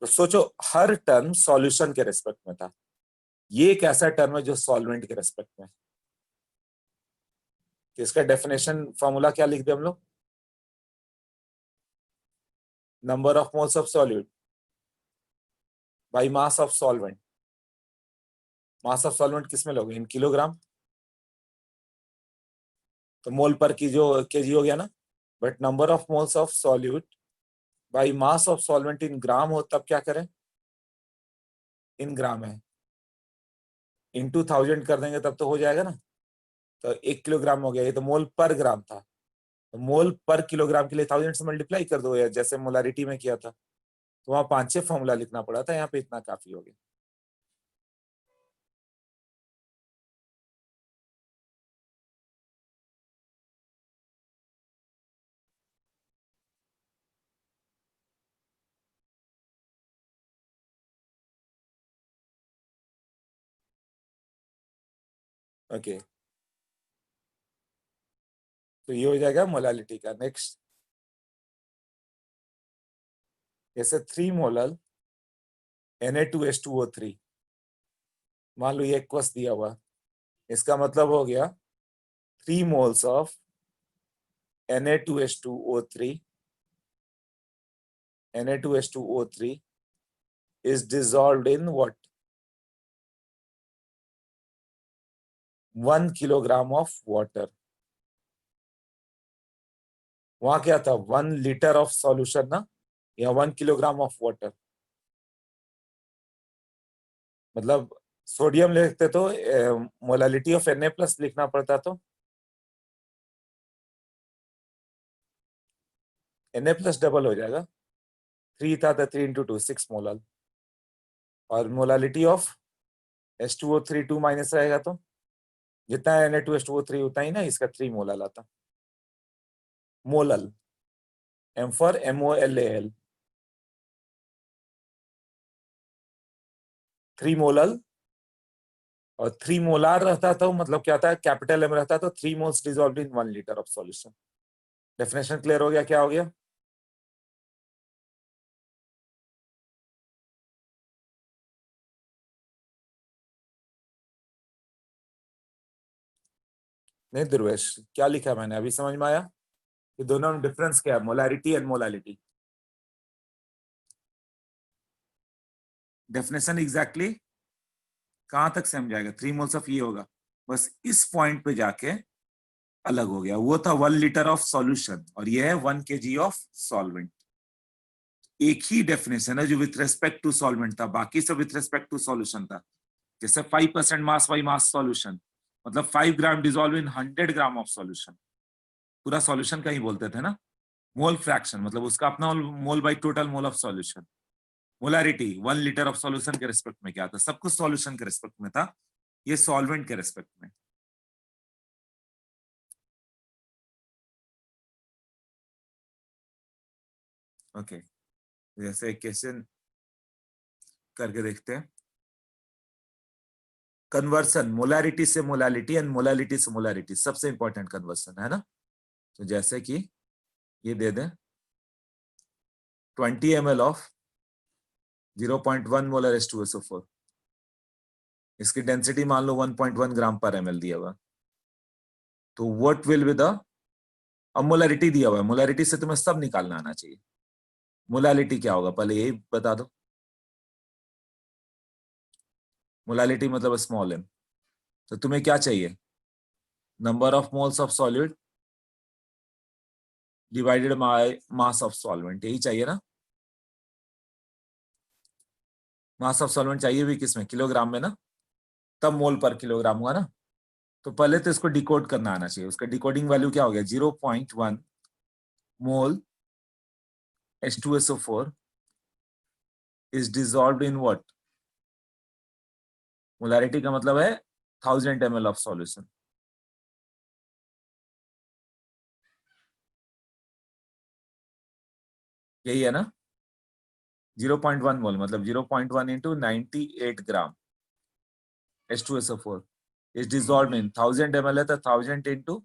तो सोचो हर टर्म सॉल्यूशन के रेस्पेक्ट में था, ये एक ऐसा टर्म है जो सॉल्वेंट के रेस्पेक्ट में। तो इसका डेफिनेशन फॉर्मूला क्या लिख दे हम लोग? Number of moles of solute by mass of solvent. Mass of solvent किसमें लोगे? इन किलोग्राम, तो मोल पर की जो केजी हो गया ना, but number of moles of solute by mass of solvent in gram हो, तब क्या करें? इन ग्राम है, इंटू 1000 कर देंगे तब तो हो जाएगा ना। तो 1 किलोग्राम हो गया, ये तो मोल पर ग्राम था, तो मोल पर किलोग्राम के लिए 1000 से मल्टीप्लाई कर दो, या जैसे मोलारिटी में किया था, तो वहां 5-6 फॉर्मूला लिखना पड़ा था, यहाँ पे इतना काफी हो गया। ओके, तो ये हो जाएगा मोलालिटी का। नेक्स्ट, जैसे 3 मोलल Na2H2O3, मान लो ये एक्वस दिया हुआ, इसका मतलब हो गया 3 moles of Na2H2O3 Na2H2O3 is dissolved in what? 1 kilogram of water. वहां क्या था? 1 liter of solution ना, या 1 kilogram of water। मतलब सोडियम लिखते तो मोलालिटी ऑफ Na+ लिखना पड़ता, तो Na प्लस डबल हो जाएगा, 3 था तो 3 into 2 6 मोलल, और मोलालिटी ऑफ H2O3 2 माइनस रहेगा तो जितना Na2H2O3 उतना ही ना इसका 3 मोलल आता, molal, M for MOLAL, 3 molal, और 3 मोलार रहता तो मतलब क्या था, कैपिटल M रहता तो 3 moles dissolved in 1 litre of solution. Definition clear हो गया, क्या हो गया? नहीं ध्रुवेश, क्या लिखा मैंने अभी समझ में आया कि दोनों में डिफरेंस क्या है, molarity and molality. Definition exactly कहां तक समझाएगा, 3 मोल्स ऑफ ये होगा, बस इस पॉइंट पे जाके अलग हो गया, वो था 1 लीटर ऑफ सॉल्यूशन और ये है 1 kg ऑफ सॉल्वेंट। एक ही डेफिनेशन है जो विथ रेस्पेक्ट टू सॉल्वेंट था, बाकी सब विथ रेस्पेक्ट टू सॉल्यूशन था। जैसे 5% मास बाई मास सॉल्यूशन, मतलब 5 gram dissolve in 100 gram of solution, पूरा सॉल्यूशन का ही बोलते थे ना। मोल फ्रैक्शन मतलब उसका अपना mole by total mole of solution. Molarity 1 litre of solution के रिस्पेक्ट में क्या था, सब कुछ सॉल्यूशन के रिस्पेक्ट में था, ये सॉल्वेंट के रिस्पेक्ट में। ओके, जैसे क्वेश्चन करके देखते हैं। कन्वर्सन मोलारिटी से मोलालिटी एंड मोलालिटी से मोलारिटी, सबसे इंपॉर्टेंट कन्वर्सन है ना। तो जैसे कि ये दे दें 20 ml ऑफ 0.1 मोलर H2SO4, इसकी डेंसिटी मान लो 1.1 ग्राम पर ml दिया हुआ, तो व्हाट विल बी द, अब मोलारिटी दिया हुआ है, मोलारिटी से तुम्हें सब निकालना आना चाहिए। मोलालिटी क्या होगा पहले यही बता दो। मोलालिटी मतलब स्मॉल m, तो तुम्हें क्या चाहिए, number of moles of solid divided by mass of solvent, यही चाहिए ना। मास ऑफ सॉल्वेंट चाहिए भी किसमें, किलोग्राम में ना, तब मोल पर किलोग्राम हुआ ना। तो पहले तो इसको डिकोड करना आना चाहिए, उसका डिकोडिंग वैल्यू क्या हो गया, 0.1 मोल H2SO4 is dissolved in what, molarity का मतलब है 1000 ml ऑफ सॉल्यूशन। यही है ना, 0.1 मोल मतलब 0.1 into 98 gram H2SO4 is dissolved in 1000 ml है तो 1000 into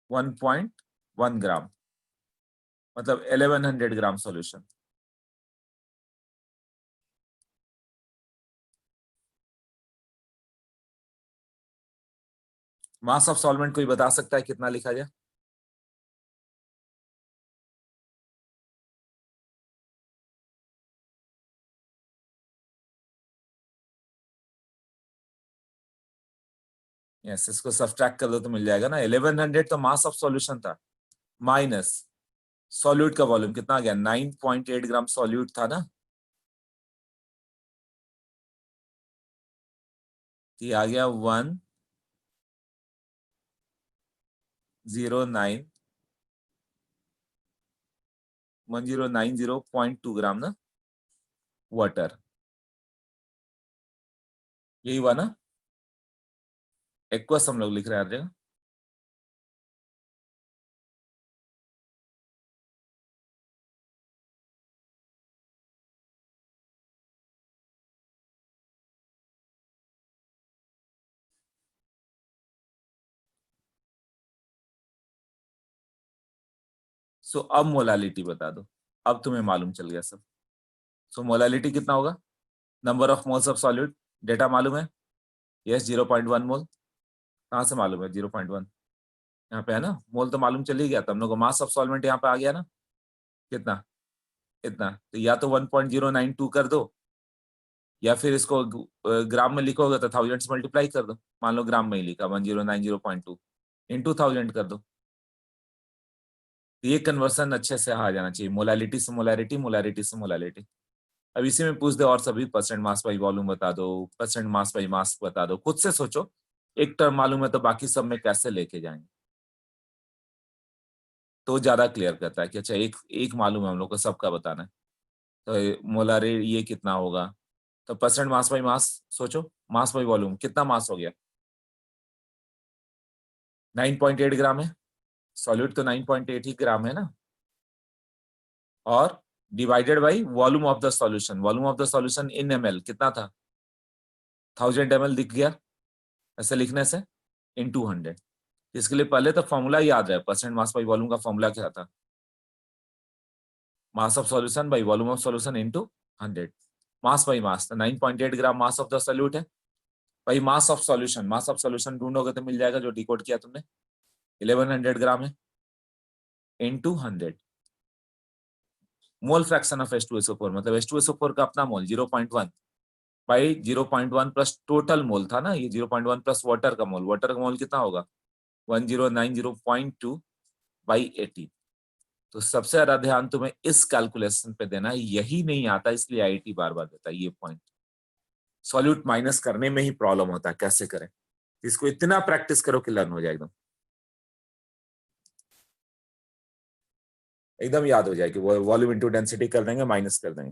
1.1 ग्राम मतलब 1100 ग्राम सॉल्यूशन। मास ऑफ सॉल्वेंट कोई बता सकता है कितना लिखा जाए? यस, इसको सब्ट्रैक्ट कर दो तो मिल जाएगा ना। 1100 तो मास ऑफ सॉल्यूशन था, माइनस सॉल्यूट का वॉल्यूम कितना आ गया, 9.8 ग्राम सॉल्यूट था ना, ये आ गया 1090.2 ग्राम ना वाटर, यही हुआ ना। एक्वस हम लोग लिख रहे हैं हर जगह। सो अब मोलालिटी बता दो, अब तुम्हें मालूम चल गया सब। सो मोलालिटी कितना होगा, number of moles of solute, data मालूम है, यस 0.1 मोल। कहाँ से मालूम है 0.1, यहाँ पे है ना, मोल तो मालूम चल ही गया था हम लोग को। मास ऑफ सॉल्वेंट यहाँ पे आ गया ना, कितना, इतना, तो या तो 1.092 कर दो, या फिर इसको ग्राम में लिखोगे तो 1000 से मल्टीप्लाई कर दो, मान लो ग्राम में ही लिखा 1090.2 इंटू 1000 कर दो। ये कन्वर्सन अच्छे से आ जाना चाहिए, मोलालिटी से मोलारिटी, मोलारिटी से मोलालिटी। अब इसी में पूछ दे और सभी परसेंट मास बाई वॉल्यूम बता दो, परसेंट मास बाई मास बता दो, खुद से सोचो। एक टर्म मालूम है तो बाकी सब में कैसे लेके जाएंगे। तो ज्यादा क्लियर करता है कि अच्छा एक एक मालूम है हम लोग को, सबका बताना है। तो मोलर ये कितना होगा, तो परसेंट मास बाई मास सोचो, मास बाई वॉल्यूम, कितना मास हो गया? 9.8 ग्राम है, सॉल्यूट तो 9.8 ही ग्राम है ना, और divided by volume of the solution. Volume of the solution in ml कितना था? 1000 ml दिख गया ऐसे लिखने से, इन 200। इसके लिए पहले तो फॉर्मूला याद है, परसेंट मास बाई वॉल्यूम का फॉर्मूला क्या था? Mass of solution by volume of solution into 100। Mass by mass, तो 9.8 gram mass of the solute है, by mass of solution, mass of solution ढूंढोगे तो मिल जाएगा जो डिकोड किया तुमने, 1100 ग्राम है, into 100। Mole fraction of H2SO4 मतलब H2SO4 का अपना मोल 0.1 बाई 0.1 प्लस टोटल मोल था ना, ये 0.1 प्लस वाटर का मोल। वाटर का मोल कितना होगा? 1090.2 बाई 80। तो सबसे ज्यादा ध्यान तुम्हें इस कैलकुलेशन पे देना है, यही नहीं आता इसलिए IIT बार बार देता है ये पॉइंट। सॉल्यूट माइनस करने में ही प्रॉब्लम होता है, कैसे करें, इसको इतना प्रैक्टिस करो कि लर्न हो जाए, एकदम याद हो जाए कि वो वॉल्यूम इनटू डेंसिटी कर देंगे, माइनस कर देंगे,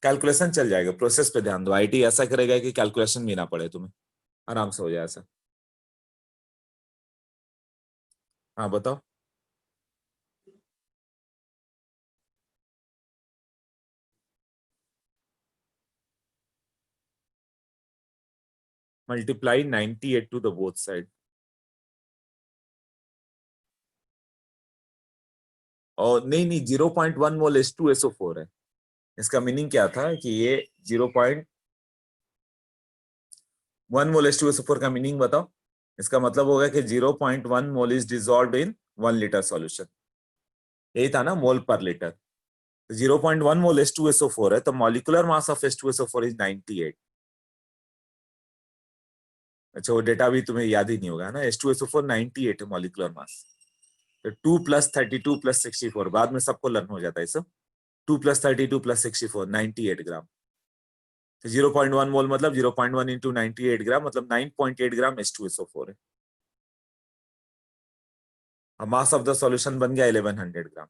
कैलकुलेशन चल जाएगा। प्रोसेस पे ध्यान दो, IIT ऐसा करेगा कि कैलकुलेशन भी ना पड़े तुम्हें, आराम से हो जाए ऐसा। हाँ बताओ। Multiply 98 to the both side, और नहीं 0.1 मोल H2SO4 है। इसका मीनिंग क्या था कि ये 0.1 मोल H2SO4 का मीनिंग बताओ। इसका मतलब होगा कि 0.1 mole is dissolved in 1 litre solution, यही था ना, मोल पर लीटर। 0.1 मोल H2SO4 है, तो molecular mass of H2SO4 is 98। अच्छा वो डेटा भी तुम्हें याद ही नहीं होगा ना, H2SO4 98 है मॉलिक्यूलर मास। तो 2 प्लस 32 प्लस 64, बाद में सबको लर्न हो जाता है सब। 2 प्लस 32 प्लस 64 98 ग्राम। तो 0.1 मोल मतलब 0.1 इंटू 98 ग्राम मतलब 9.8 ग्राम H2SO4 है। अब मास ऑफ द सॉल्यूशन बन गया 1100 ग्राम।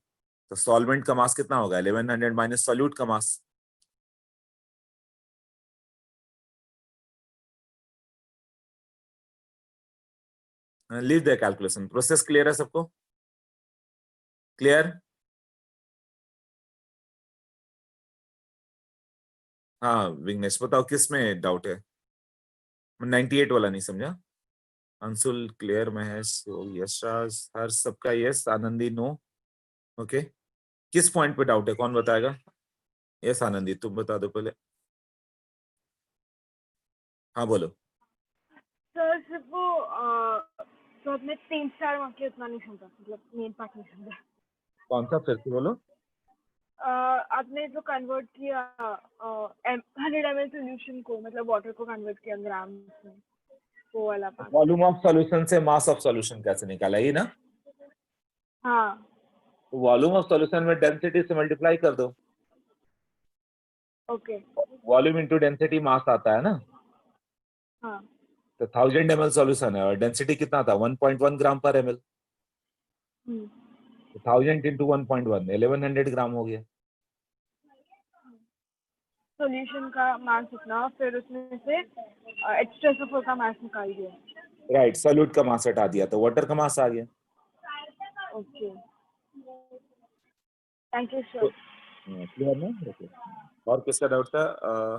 तो सॉल्वेंट का मास कितना होगा? 1100 माइनस सॉल्यूट का mass. Leave the calculation. Process clear है सबको? क्लियर? हाँ विघ्नेश बताओ किस में डाउट है? 98 वाला नहीं समझा। अंशुल क्लियर, महेश, यशराज, हर सबका यस, आनंदी नो। ओके किस पॉइंट पे डाउट है, कौन बताएगा? यस आनंदी तुम बता दो पहले। हाँ बोलो। सर सिर्फ वो तो अपने 3-4 मार्क के उतना नहीं समझा, मतलब मेन पार्ट नहीं समझा। कौन सा फिर से बोलो। आपने जो कन्वर्ट किया 100 ml सोल्यूशन को, मतलब वाटर को कन्वर्ट किया ग्राम में, वो वाला पार्ट। वॉल्यूम ऑफ सॉल्यूशन से मास ऑफ सॉल्यूशन कैसे निकाला, ये ना? हाँ वॉल्यूम ऑफ सॉल्यूशन में डेंसिटी से मल्टीप्लाई कर दो, okay. Volume into density mass आता है ना। हाँ तो 1000 ml सॉल्यूशन है और डेंसिटी कितना था? 1.1 ग्राम पर ml। हम्म। तो 1000 इंटू 1.1 1100 ग्राम हो गया। सॉल्यूशन का मास इतना, फिर उसमें से H2SO4 का मास निकाल दिया। राइट, सॉल्यूट का मास हटा दिया तो वाटर का मास आ गया। Okay thank you sir. Clear ना? ओके और किसका डाउट था?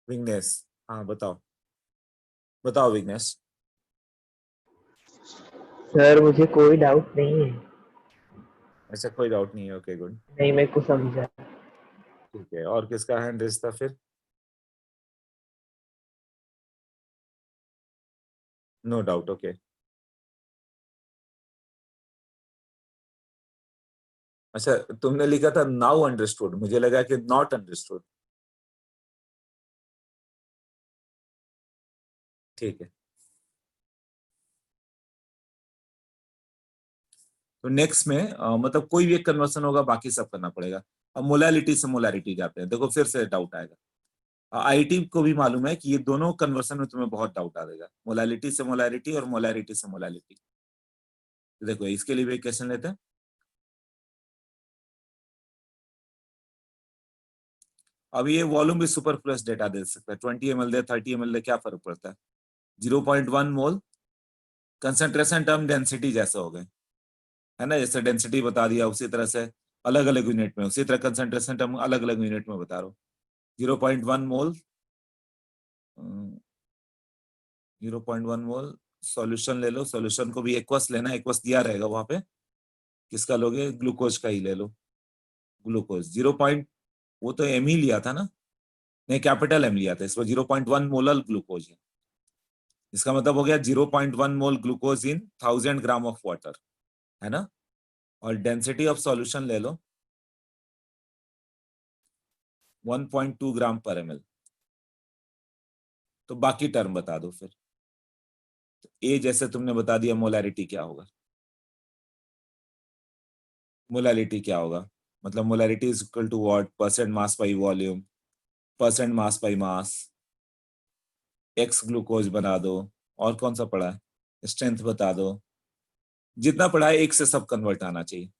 विघ्नेश, हाँ बताओ बताओ विघ्नेश। सर मुझे कोई डाउट नहीं है। अच्छा कोई डाउट नहीं है, ओके गुड। नहीं मेरे को समझा। ठीक है और किसका हैंड रेज था फिर? No doubt, okay. अच्छा तुमने लिखा था नाउ अंडरस्टूड, मुझे लगा कि नॉट अंडरस्टूड। ठीक है तो नेक्स्ट में मतलब कोई भी एक कन्वर्सन होगा, बाकी सब करना पड़ेगा। अब मोलालिटी से मोलारिटी जाते हैं, देखो फिर से डाउट आएगा। आईआईटी को भी मालूम है कि ये दोनों कन्वर्सन में तुम्हें बहुत डाउट आएगा, मोलालिटी से मोलारिटी और मोलारिटी से मोलालिटी। देखो इसके लिए भी एक क्वेश्चन लेते हैं। अब ये वॉल्यूम भी सुपरफ्लुअस डेटा दे सकता है, 20 ml दे 30 ml दे, क्या फर्क पड़ता है। 0.1 मोल कंसंट्रेशन टर्म डेंसिटी जैसे हो गए, है ना, जैसे डेंसिटी बता दिया उसी तरह से अलग अलग यूनिट में, उसी तरह कंसंट्रेशन टर्म अलग अलग यूनिट में बता रहा हूँ। 0.1 मोल 0.1 मोल सॉल्यूशन ले लो, सॉल्यूशन को भी एक्वस लेना, एक्वस दिया रहेगा वहां पे, किसका लोगे, ग्लूकोज का ही ले लो। ग्लूकोज 0. वो तो एम ही लिया था ना, नहीं कैपिटल एम लिया था, इस पर 0.1 मोलर ग्लूकोज है। इसका मतलब हो गया 0.1 mole glucose in 1000 gram of water, है ना। और डेंसिटी ऑफ सॉल्यूशन ले लो 1.2 ग्राम पर ml। तो बाकी टर्म बता दो फिर। ए जैसे तुमने बता दिया, मोलैरिटी क्या होगा, मोलैरिटी क्या होगा, मतलब molarity is equal to what, percent mass by volume, percent mass by mass, X glucose बना दो, और कौन सा पढ़ा है, स्ट्रेंथ बता दो, जितना पढ़ा है एक से सब कन्वर्ट आना चाहिए।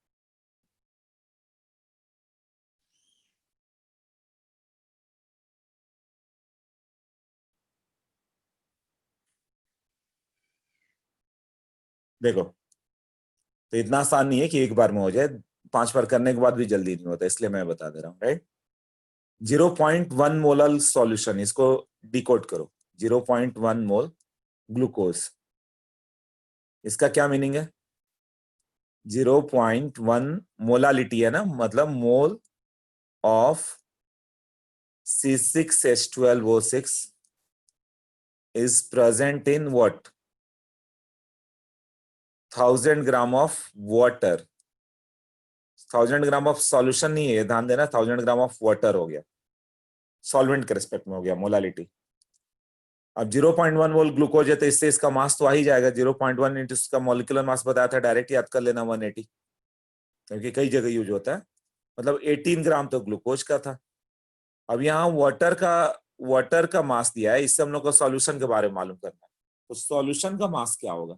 देखो तो इतना आसान नहीं है कि एक बार में हो जाए, 5 बार करने के बाद भी जल्दी नहीं होता, इसलिए मैं बता दे रहा हूँ, राइट। 0.1 मोलल सॉल्यूशन, इसको डिकोड करो। 0.1 मोल ग्लूकोज, इसका क्या मीनिंग है। 0.1 मोलालिटी है ना, मतलब mole of C6H12O6 is present in what, 1000 gram of water. 1000 gram of solution नहीं है, ध्यान देना, 1000 ग्राम ऑफ वाटर हो गया, सॉल्वेंट के रिस्पेक्ट में हो गया मोलालिटी। अब 0.1 मोल ग्लूकोज है तो इससे इसका मास तो आ ही जाएगा, 0.1 इंटू इसका मॉलिक्यूलर मास बताया था, डायरेक्ट याद कर लेना 180, क्योंकि कई जगह यूज होता है। मतलब 18 ग्राम तो ग्लूकोज का था। अब यहाँ वाटर का मास दिया है, इससे हम लोग को सॉल्यूशन के बारे में मालूम करना है, तो सॉल्यूशन का मास क्या होगा।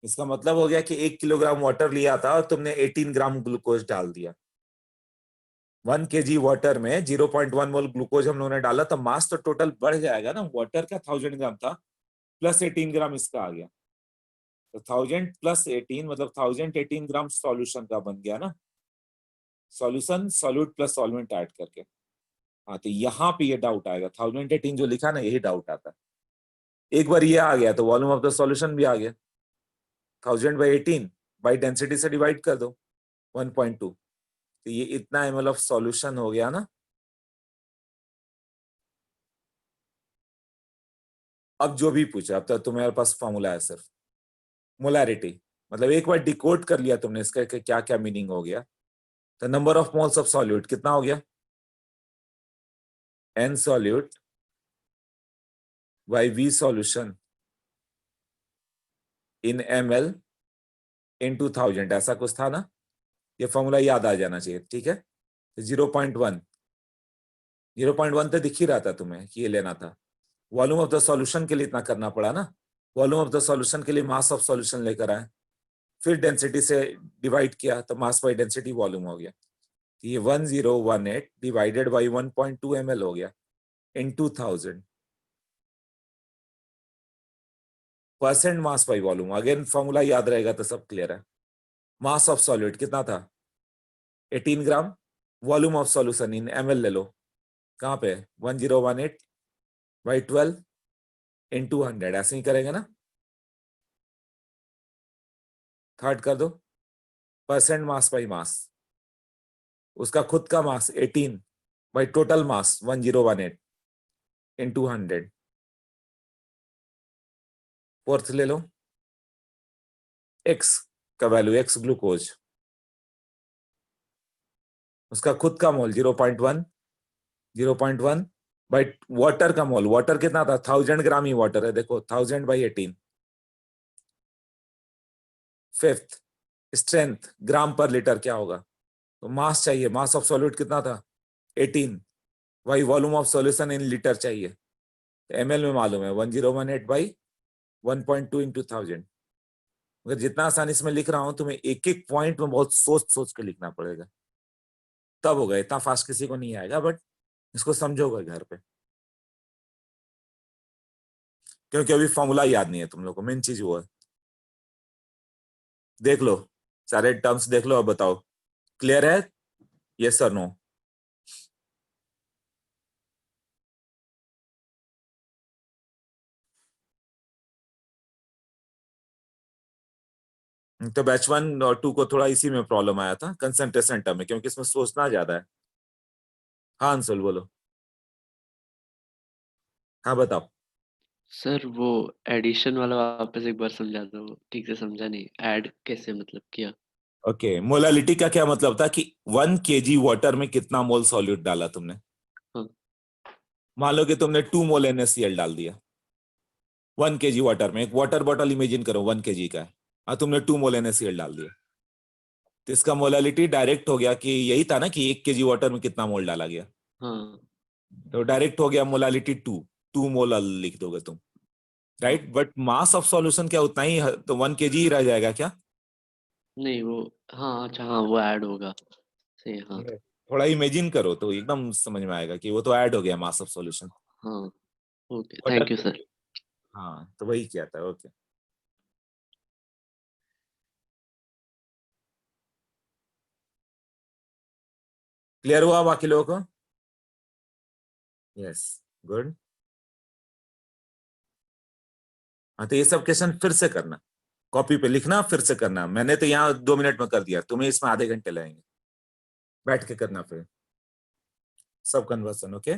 इसका मतलब हो गया कि 1 किलोग्राम वाटर लिया था और तुमने 18 ग्राम ग्लूकोज डाल दिया। 1 kg वाटर में 0.1 मोल ग्लूकोज हम लोगों ने डाला, तो मास तो टोटल बढ़ जाएगा ना, वाटर का 1000 ग्राम था प्लस 18 ग्राम इसका आ गया, तो 1000 प्लस 18 मतलब 1018 ग्राम सॉल्यूशन का बन गया ना, solution solute plus solvent add करके। हाँ तो यहाँ पे ये डाउट आएगा, 1018 जो लिखा ना, यही डाउट आता है। एक बार ये आ गया तो वॉल्यूम ऑफ द सॉल्यूशन भी आ गया, 1000/18 बाई डेंसिटी से डिवाइड कर दो 1.2, तो ये इतना ml ऑफ सॉल्यूशन हो गया ना। अब जो भी पूछा, अब तो तुम्हारे पास फॉर्मूला है सिर्फ, मोलैरिटी मतलब एक बार डिकोड कर लिया तुमने इसका क्या क्या मीनिंग हो गया, तो number of moles of solute कितना हो गया, n solute by v solution in ml into 1000, ऐसा कुछ था ना, ये फॉर्मूला याद आ जाना चाहिए, ठीक है। तो 0.1 तो दिख ही रहा था तुम्हें कि ये लेना था। वॉल्यूम ऑफ द सॉल्यूशन के लिए इतना करना पड़ा ना, वॉल्यूम ऑफ द सॉल्यूशन के लिए मास ऑफ सॉल्यूशन लेकर आए, फिर डेंसिटी से डिवाइड किया तो मास बाई डेंसिटी वॉल्यूम हो गया। ये 1018 डिवाइडेड बाई 1.2 ml हो गया इन 2000, percent mass by volume. Again formula याद रहेगा तो सब क्लियर है। मास ऑफ सॉल्यूट कितना था 18 gram, volume of solution in ml ले लो, कहाँ पे 1018/12 इन 200, ऐसे ही करेंगे ना, थर्ड कर दो, परसेंट मास बाई मास, उसका खुद का मास 18 by total mass 1018 in 200, fourth ले लो, एक्स का वैल्यू, एक्स ग्लूकोज, उसका खुद का मोल 0.1 बाई वाटर का मोल, वाटर कितना था 1000 ग्राम ही वाटर है, देखो 1000/18। फिफ्थ स्ट्रेंथ ग्राम पर लीटर क्या होगा, तो मास चाहिए, मास ऑफ सॉल्यूट कितना था 18, वही volume of solution in litre चाहिए, तो ml में मालूम है 1018 बाई 1.2 इंटू 1000। मगर जितना आसानी से मैं लिख रहा हूं तुम्हें एक एक पॉइंट में बहुत सोच सोच के लिखना पड़ेगा, तब होगा, इतना फास्ट किसी को नहीं आएगा, बट इसको समझोगे घर पे, क्योंकि अभी फॉर्मूला याद नहीं है तुम लोग को, मेन चीज वो है। देख लो सारे टर्म्स देख लो, अब बताओ क्लियर है, यस और नो? तो बैच 1 और 2 को थोड़ा इसी में प्रॉब्लम आया था, कंसंट्रेशन टर्म में, क्योंकि इसमें सोचना ज्यादा है। हाँ अंशुल बोलो। हाँ बताओ। सर वो एडिशन वाला वापस एक बार समझा दो, ठीक से समझा नहीं, ऐड कैसे मतलब किया? ओके, मोलालिटी का क्या मतलब था कि 1 kg वाटर में कितना मोल सॉल्यूट डाला तुमने। हाँ। मान लो कि तुमने 2 मोल NaCl डाल दिया 1 kg वाटर में, एक वाटर बॉटल इमेजिन करो 1 kg का है, और तुमने 2 मोल NaCl डाल दिया, तो इसका मोलालिटी डायरेक्ट हो गया कि यही था ना कि 1 kg वाटर में कितना मोल डाला गया, हाँ। तो डायरेक्ट हो गया मोलालिटी 2 मोल लिख दोगे तुम, right. But mass of solution क्या उतना ही है, तो 1 kg ही रह जाएगा क्या? नहीं वो, हाँ अच्छा हाँ वो ऐड होगा, सही है, हाँ। थोड़ा इमेजिन करो तो एकदम समझ में आएगा कि वो तो ऐड हो गया मास ऑफ सॉल्यूशन। हाँ okay, water, thank you sir. हाँ तो वही किया था। ओके, क्लियर हुआ बाकी लोगों को? Yes, good. हाँ तो ये सब क्वेश्चन फिर से करना, कॉपी पे लिखना, फिर से करना। मैंने तो यहाँ 2 मिनट में कर दिया, तुम्हें इसमें आधे घंटे लगेंगे, बैठ के करना फिर सब कन्वर्सन। ओके,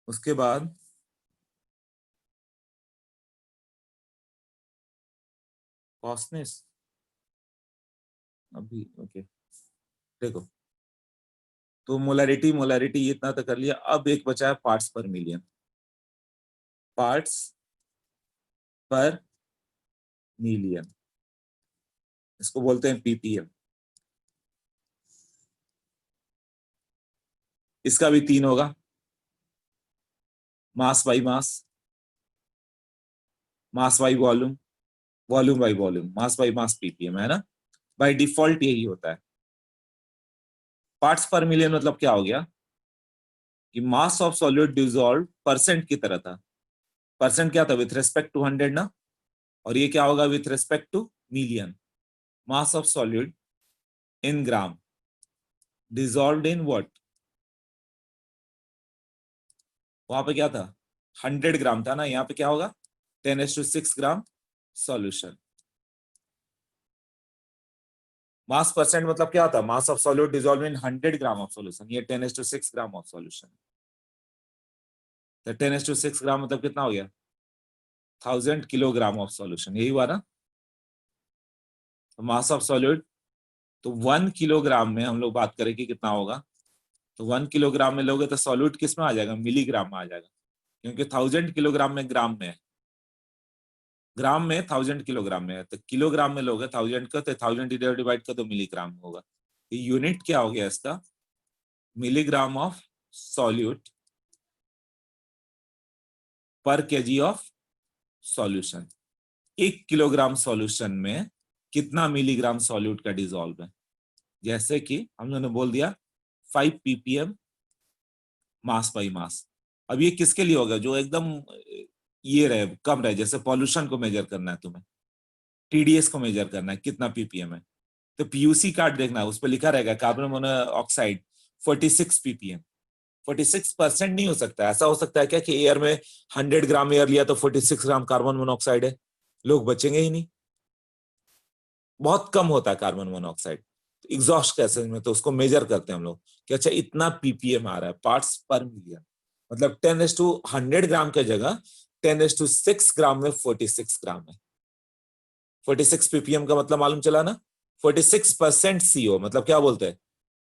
उसके बाद कॉस्टनेस अभी, ओके देखो, तो मोलारिटी मोलारिटी इतना तो कर लिया, अब एक बचा है पार्ट्स पर मिलियन, पार्ट्स पर मिलियन, इसको बोलते हैं ppm। इसका भी 3 होगा, मास by mass, mass by volume, volume by volume, mass by mass ppm, है ना, बाय डिफॉल्ट यही होता है। पार्ट्स पर मिलियन मतलब क्या हो गया कि mass of solute dissolve percent की तरह था, परसेंट क्या था विथ रेस्पेक्ट टू 100 ना, और ये क्या होगा with respect two million, mass of solute in gram dissolved in what, वहां पे क्या था 100 ग्राम था ना, यहाँ पे क्या होगा 10⁶ ग्राम सॉल्यूशन। मास परसेंट मतलब क्या था, mass of solute dissolve in 100 gram of solution, ये 10⁶ ग्राम ऑफ सॉल्यूशन, तो 10⁶ ग्राम मतलब कितना हो गया 1000 किलोग्राम ऑफ सॉल्यूशन, यही हुआ ना। तो मास ऑफ सॉल्यूट, तो 1 किलोग्राम में हम लोग बात करें कि कितना होगा, तो 1 किलोग्राम में लोगे तो सॉल्यूट किस में आ जाएगा, मिलीग्राम में आ जाएगा, क्योंकि 1000 किलोग्राम में ग्राम में है, ग्राम में 1000 किलोग्राम में है, तो किलोग्राम में लोगे 1000 का, तो 1000 डिवाइड कर दो मिलीग्राम में होगा, तो यूनिट क्या हो गया इसका, मिलीग्राम ऑफ सॉल्यूट पर KG of solution. 1 kilogram solution में कितना मिलीग्राम सॉल्यूट का डिसॉल्व है, जैसे कि हम लोगों ने बोल दिया 5 ppm मास बाई मास। अब ये किसके लिए होगा, जो एकदम ये रहे कम रहे, जैसे पॉल्यूशन को मेजर करना है तुम्हें, TDS को मेजर करना है कितना ppm है, तो PUC कार्ड देखना, उस पर लिखा रहेगा कार्बन मोनोऑक्साइड 46 ppm। 46% नहीं हो सकता, ऐसा हो सकता है क्या कि एयर में 100 ग्राम एयर लिया तो 46 ग्राम कार्बन मोनोऑक्साइड है, लोग बचेंगे ही नहीं, बहुत कम होता है कार्बन मोनोऑक्साइड एग्जॉस्ट गैसेस में, तो उसको मेजर करते हैं हम लोग कि अच्छा इतना ppm आ रहा है पार्ट्स पर मिलियन, मतलब 10⁻100 ग्राम के जगह 10⁶ ग्राम में 46 ग्राम है। 46 ppm का मतलब मालूम चला ना, 46% CO, मतलब क्या बोलते हैं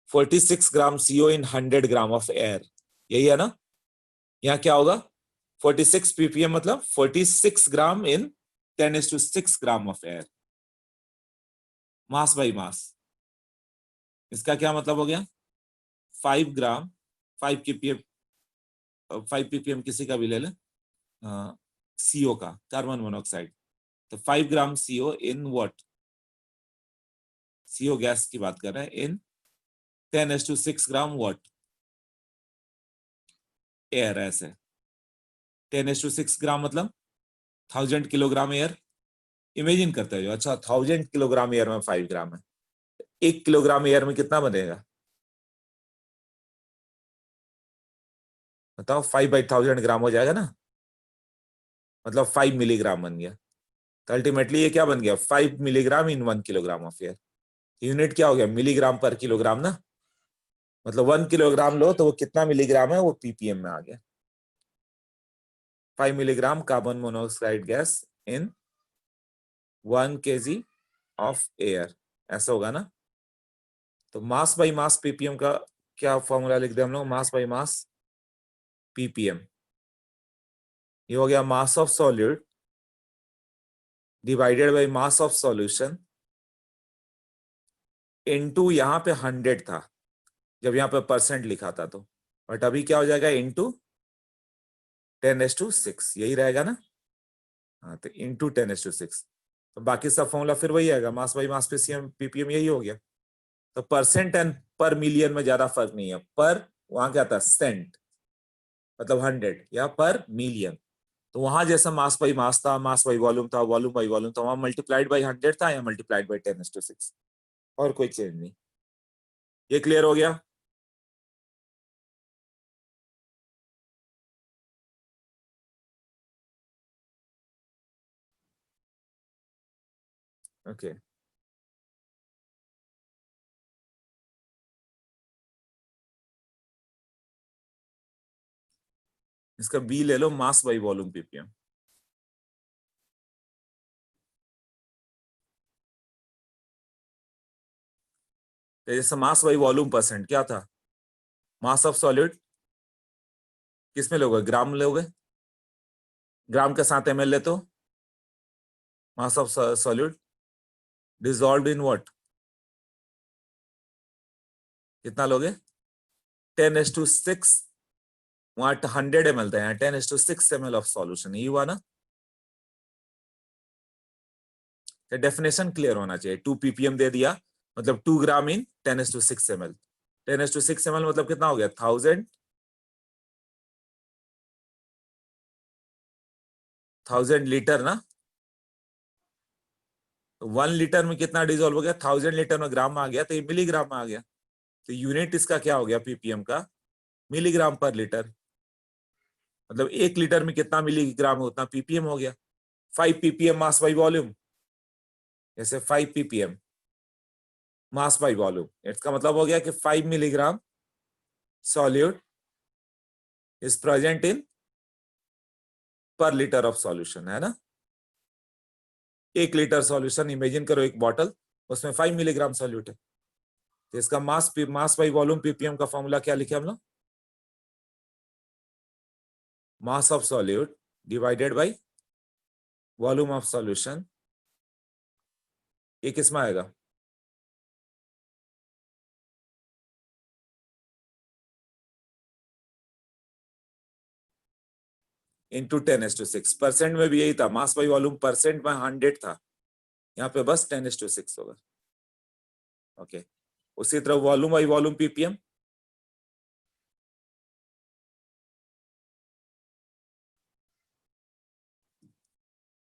46 ग्राम CO in 100 gram of air, यही है ना। यहाँ क्या होगा 46 ppm मतलब 46 ग्राम इन 10⁶ gram of air, mass by मास। इसका क्या मतलब हो गया? 5 ग्राम 5 ppm 5 ppm किसी का भी ले ले, CO का, कार्बन मोनोऑक्साइड। तो 5 ग्राम CO in what? CO gas की बात कर रहे हैं, इन 10⁶ ग्राम व्हाट? एयर। ऐसे 10⁶ ग्राम मतलब 1000 किलोग्राम एयर। इमेजिन करते हो, अच्छा 1000 किलोग्राम एयर में 5 ग्राम है, 1 किलोग्राम एयर में कितना बनेगा बताओ? 5/1000 ग्राम हो जाएगा ना, मतलब 5 मिलीग्राम बन गया। तो अल्टीमेटली ये क्या बन गया? 5 milligram in 1 kilogram of air. Unit क्या हो गया? मिलीग्राम पर किलोग्राम ना, मतलब 1 किलोग्राम लो तो वो कितना मिलीग्राम है, वो ppm में आ गया। 5 milligram carbon monoxide gas in 1 kg of air, ऐसा होगा ना। तो मास बाई मास ppm का क्या फॉर्मूला लिख दे हम लोग? मास बाई मास ppm, ये हो गया mass of solute divided by mass of solution into, यहां पे 100 था जब यहाँ पे परसेंट लिखा था, तो बट अभी क्या हो जाएगा? इनटू 10⁶, यही रहेगा ना। हाँ, तो इनटू 10⁶। तो बाकी सब फॉर्मूला फिर वही आएगा, मास बाई मास ppm, यही हो गया। तो परसेंट एंड पर मिलियन में ज्यादा फर्क नहीं है। पर वहां क्या था? सेंट, मतलब 100, या पर मिलियन। तो वहां जैसा मास बाई मास था, मास बाई वॉल्यूम था, वॉल्यूम बाई वॉल्यूम था, वहां मल्टीप्लाइड बाई 100 था या मल्टीप्लाइड बाई 10⁶, और कोई चेंज नहीं। ये क्लियर हो गया? ओके इसका बी ले लो, मास बाई वॉल्यूम ppm। तो जैसे मास बाई वॉल्यूम परसेंट क्या था? मास ऑफ सॉलिड किस में लोगे? ग्राम लोगे, ग्राम के साथ ml ले, तो mass of solid dissolved in what कितना लोगे? 10⁶। वहां 100 ml था, यहाँ 10⁶ ml ऑफ सॉल्यूशन, ये हुआ ना। तो डेफिनेशन क्लियर होना चाहिए। 2 ppm दे दिया, मतलब 2 ग्राम इन 10⁶ ml। 10⁶ ml मतलब कितना हो गया? 1000 लीटर ना। तो 1 लीटर में कितना डिजोल्व हो गया? 1000 लीटर में ग्राम में आ गया, तो ये मिलीग्राम में आ गया। तो यूनिट इसका क्या हो गया ppm का? मिलीग्राम पर लीटर। मतलब 1 लीटर में कितना मिलीग्राम है उतना ppm हो गया। 5 ppm मास बाई वॉल्यूम, जैसे 5 ppm मास बाई वॉल्यूम, इसका मतलब हो गया कि 5 milligram solute is present in पर लीटर ऑफ सॉल्यूशन, है ना। 1 लीटर सॉल्यूशन, इमेजिन करो एक बॉटल, उसमें 5 मिलीग्राम सॉल्यूट है। तो इसका मास बाई वॉल्यूम ppm का फॉर्मूला क्या लिखे हम लोग? Mass of solute divided by volume of solution, ये किस में आएगा? इंटू 10⁶। परसेंट में भी यही था, मास बाई वॉल्यूम परसेंट में 100 था, यहाँ पे बस 10⁶ होगा। ओके, उसी तरह volume by volume ppm,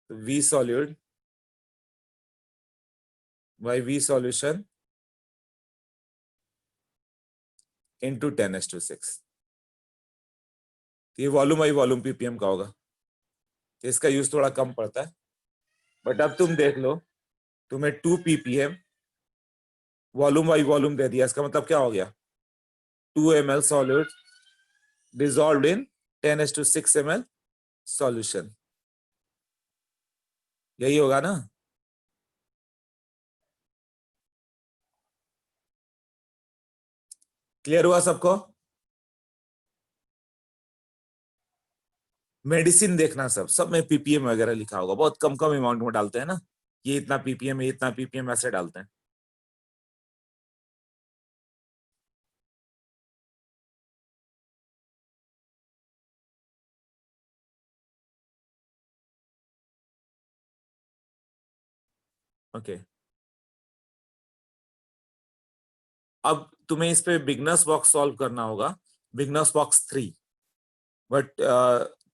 V solute by V solution into 10⁶। ये वॉल्यूम बाई वॉल्यूम ppm का होगा। तो इसका यूज थोड़ा कम पड़ता है, बट अब तुम देख लो, तुम्हें 2 ppm वॉल्यूम बाई वॉल्यूम दे दिया, इसका मतलब क्या हो गया? 2 ml सॉल्यूट डिसॉल्व्ड इन 10⁶ ml सॉल्यूशन, यही होगा ना। क्लियर हुआ सबको? मेडिसिन देखना, सब में ppm वगैरह लिखा होगा, बहुत कम कम अमाउंट में डालते हैं ना, ये इतना ppm, ये इतना ppm, ऐसे डालते हैं। ओके अब तुम्हें इस पे बिगनर्स बॉक्स सॉल्व करना होगा, beginners box 3, but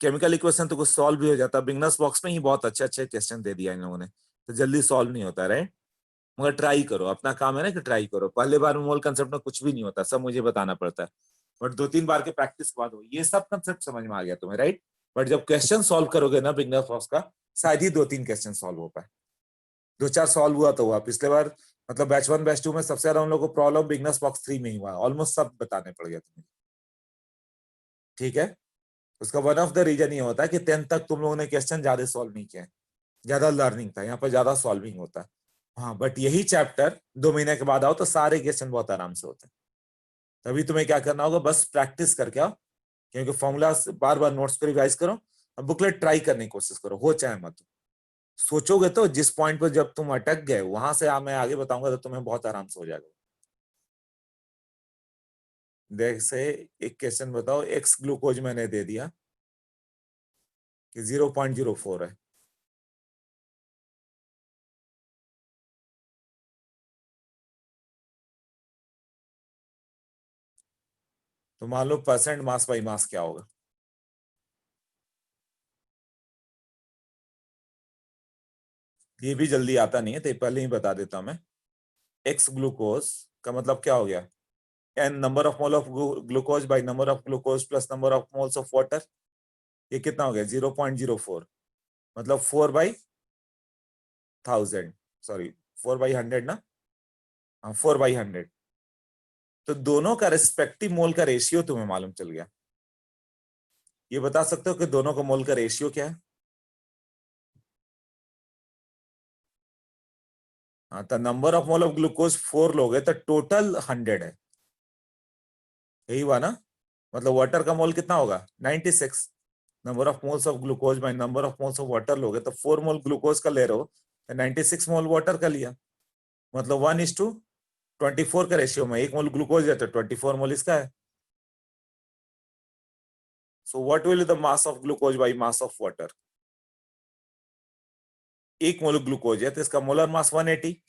chemical equation तो कुछ सॉल्व भी हो जाता है। बिगनर्स बॉक्स में ही बहुत अच्छे अच्छे क्वेश्चन दे दिया इन लोगों ने, तो जल्दी सॉल्व नहीं होता, राइट? मगर ट्राई करो, अपना काम है ना कि ट्राई करो। पहले बार में मोल कंसेप्ट में कुछ भी नहीं होता, सब मुझे बताना पड़ता है, बट 2-3 बार के प्रैक्टिस के बाद हो ये सब कंसेप्ट समझ में आ गया तुम्हें, राइट? बट जब क्वेश्चन सॉल्व करोगे ना बिगनर्स बॉक्स का, शायद ही 2-3 क्वेश्चन सॉल्व हो पाए। 2-4 सॉल्व हुआ तो हुआ। पिछले बार मतलब बैच 1 बैच 2 में सबसे ज्यादा हम लोग को प्रॉब्लम बिगनर्स बॉक्स 3 में ही हुआ, ऑलमोस्ट सब बताने पड़ गया तुम्हें, ठीक है? उसका वन ऑफ द रीजन ये होता है कि 10th तक तुम लोगों ने क्वेश्चन ज्यादा सॉल्व नहीं किया, ज्यादा लर्निंग था, यहाँ पर ज्यादा सॉल्विंग होता है। हाँ बट यही चैप्टर 2 महीने के बाद आओ तो सारे क्वेश्चन बहुत आराम से होते हैं। तभी तुम्हें क्या करना होगा, बस प्रैक्टिस करके आओ, क्योंकि फॉर्मूला बार बार नोट्स को रिवाइज करो, बुकलेट ट्राई करने की कोशिश करो, हो चाहे मत। सोचोगे तो जिस पॉइंट पर जब तुम अटक गए वहां से मैं आगे बताऊंगा तो तुम्हें बहुत आराम से हो जाएगा। जैसे एक क्वेश्चन बताओ, एक्स ग्लूकोज मैंने दे दिया कि 0.04 है, तो मान लो परसेंट मास बाई मास क्या होगा? ये भी जल्दी आता नहीं है तो पहले ही बता देता हूं मैं। एक्स ग्लूकोज का मतलब क्या हो गया, N number of mole of glucose by number of glucose plus number of moles of water. ये कितना हो गया 0.04, मतलब 4/1000, सॉरी 4/100 ना, हाँ 4/100। तो दोनों का रिस्पेक्टिव मोल का रेशियो तुम्हें मालूम चल गया। ये बता सकते हो कि दोनों का मोल का रेशियो क्या है? हाँ तो number of mole of glucose 4 लोगे तो टोटल 100 है, यही हुआ ना? मतलब वाटर का मोल कितना होगा 96। Number of moles of glucose by number of moles of water लोगे तो 4 मोल ग्लूकोज का ले रहे हो तो 96 मोल वाटर का लिया, मतलब 1:24 का रेशियो में 1 मोल ग्लूकोज है तो 24 मोल इसका है। So what will the mass of glucose by mass of water? 1 mole glucose है तो इसका मोलर मास 180,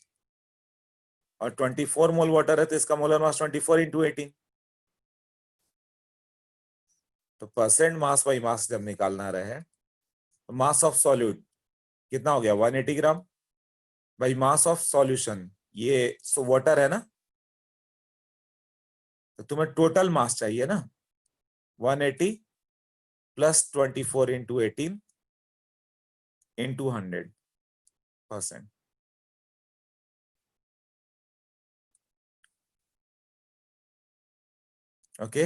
और 24 मोल वाटर है तो इसका मोलर मास 24 × 18। तो परसेंट मास बाई मास जब निकालना रहे तो मास ऑफ सॉल्यूट कितना हो गया 180 gram by mass of solution, ये वाटर है ना, तो तुम्हें टोटल मास चाहिए ना 180 प्लस 24 × 18 × 100%। ओके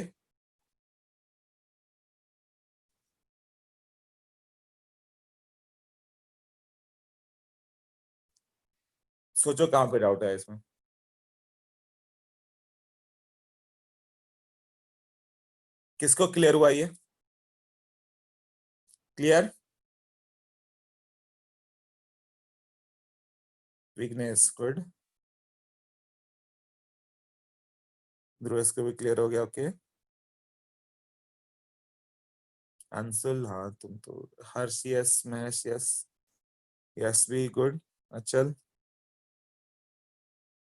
सोचो कहां पे डाउट है इसमें? किसको क्लियर हुआ ये? क्लियर? विघ्नेश गुड, ध्रुवेश को भी क्लियर हो गया। ओके अंशुल, हाँ तुम तो, हर्ष यस, महेश यस, यस भी गुड, अचल,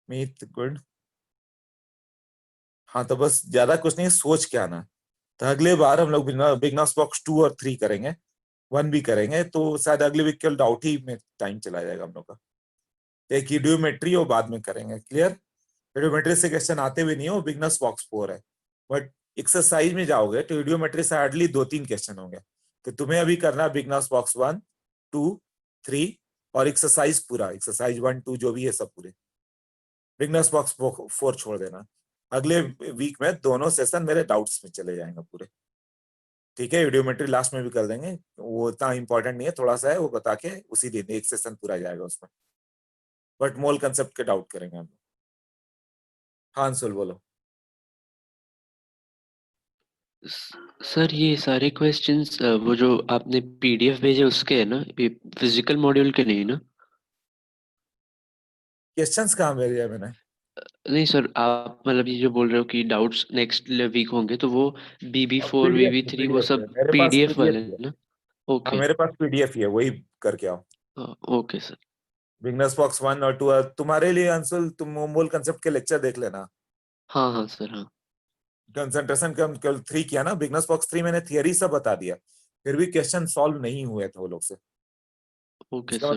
मीत गुड। हाँ तो बस ज्यादा कुछ नहीं, सोच के आना। तो अगले बार हम लोग बिगनर्स बॉक्स 2 और 3 करेंगे, 1 भी करेंगे, तो शायद अगले वीक केवल डाउट ही में टाइम चला जाएगा हम लोग का। एक ईडियोमेट्री और बाद में करेंगे, क्लियर? ईडियोमेट्री से क्वेश्चन आते भी नहीं हो, बिगनर्स बॉक्स 4 है, बट एक्सरसाइज में जाओगे तो ईडियोमेट्री से हार्डली 2-3 क्वेश्चन होंगे। तो तुम्हें अभी करना है बिगनर्स बॉक्स 1, 2, 3 और एक्सरसाइज पूरा, एक्सरसाइज 1, 2 जो भी है सब पूरे। बिगनर्स बॉक्स 4 छोड़ देना। अगले वीक में दोनों सेशन मेरे डाउट्स में चले जाएंगे पूरे, ठीक है? वीडियोमेट्री लास्ट में भी कर देंगे, वो इतना इंपॉर्टेंट नहीं है, थोड़ा सा है, वो बता के उसी दिन एक सेशन पूरा जाएगा उसमें, बट मोल कंसेप्ट के डाउट करेंगे हम। हाँ अंशुल बोलो। सर ये सारे क्वेश्चंस वो जो आपने पीडीएफ भेजे उसके है ना, ये फिजिकल मॉड्यूल के नहीं ना? क्वेश्चंस कहाँ भेजे मैंने? नहीं सर, आप मतलब ये जो बोल रहे हो कि डाउट्स नेक्स्ट वीक होंगे, तो वो BB4 पीडीएफ BB3 वो पीडीएफ है सब मेरे पास, पीडीएफ पीडीएफ वाले ही है। हैं ना? हाँ ओके। मेरे पास पीडीएफ ही है, वही करके आओ। Okay sir. बिगनर्स बॉक्स 1 और 2 तुम्हारे लिए अंशुल, तुम मोल कंसेप्ट के लेक्चर देख लेना। हाँ हाँ सर हाँ। कंसंट्रेशन का केवल 3 किया ना, बिगनर्स बॉक्स 3 मैंने थियरी सब बता दिया, फिर भी क्वेश्चन सॉल्व नहीं हुए थे वो लोग से। ओके इसका सर। मतलब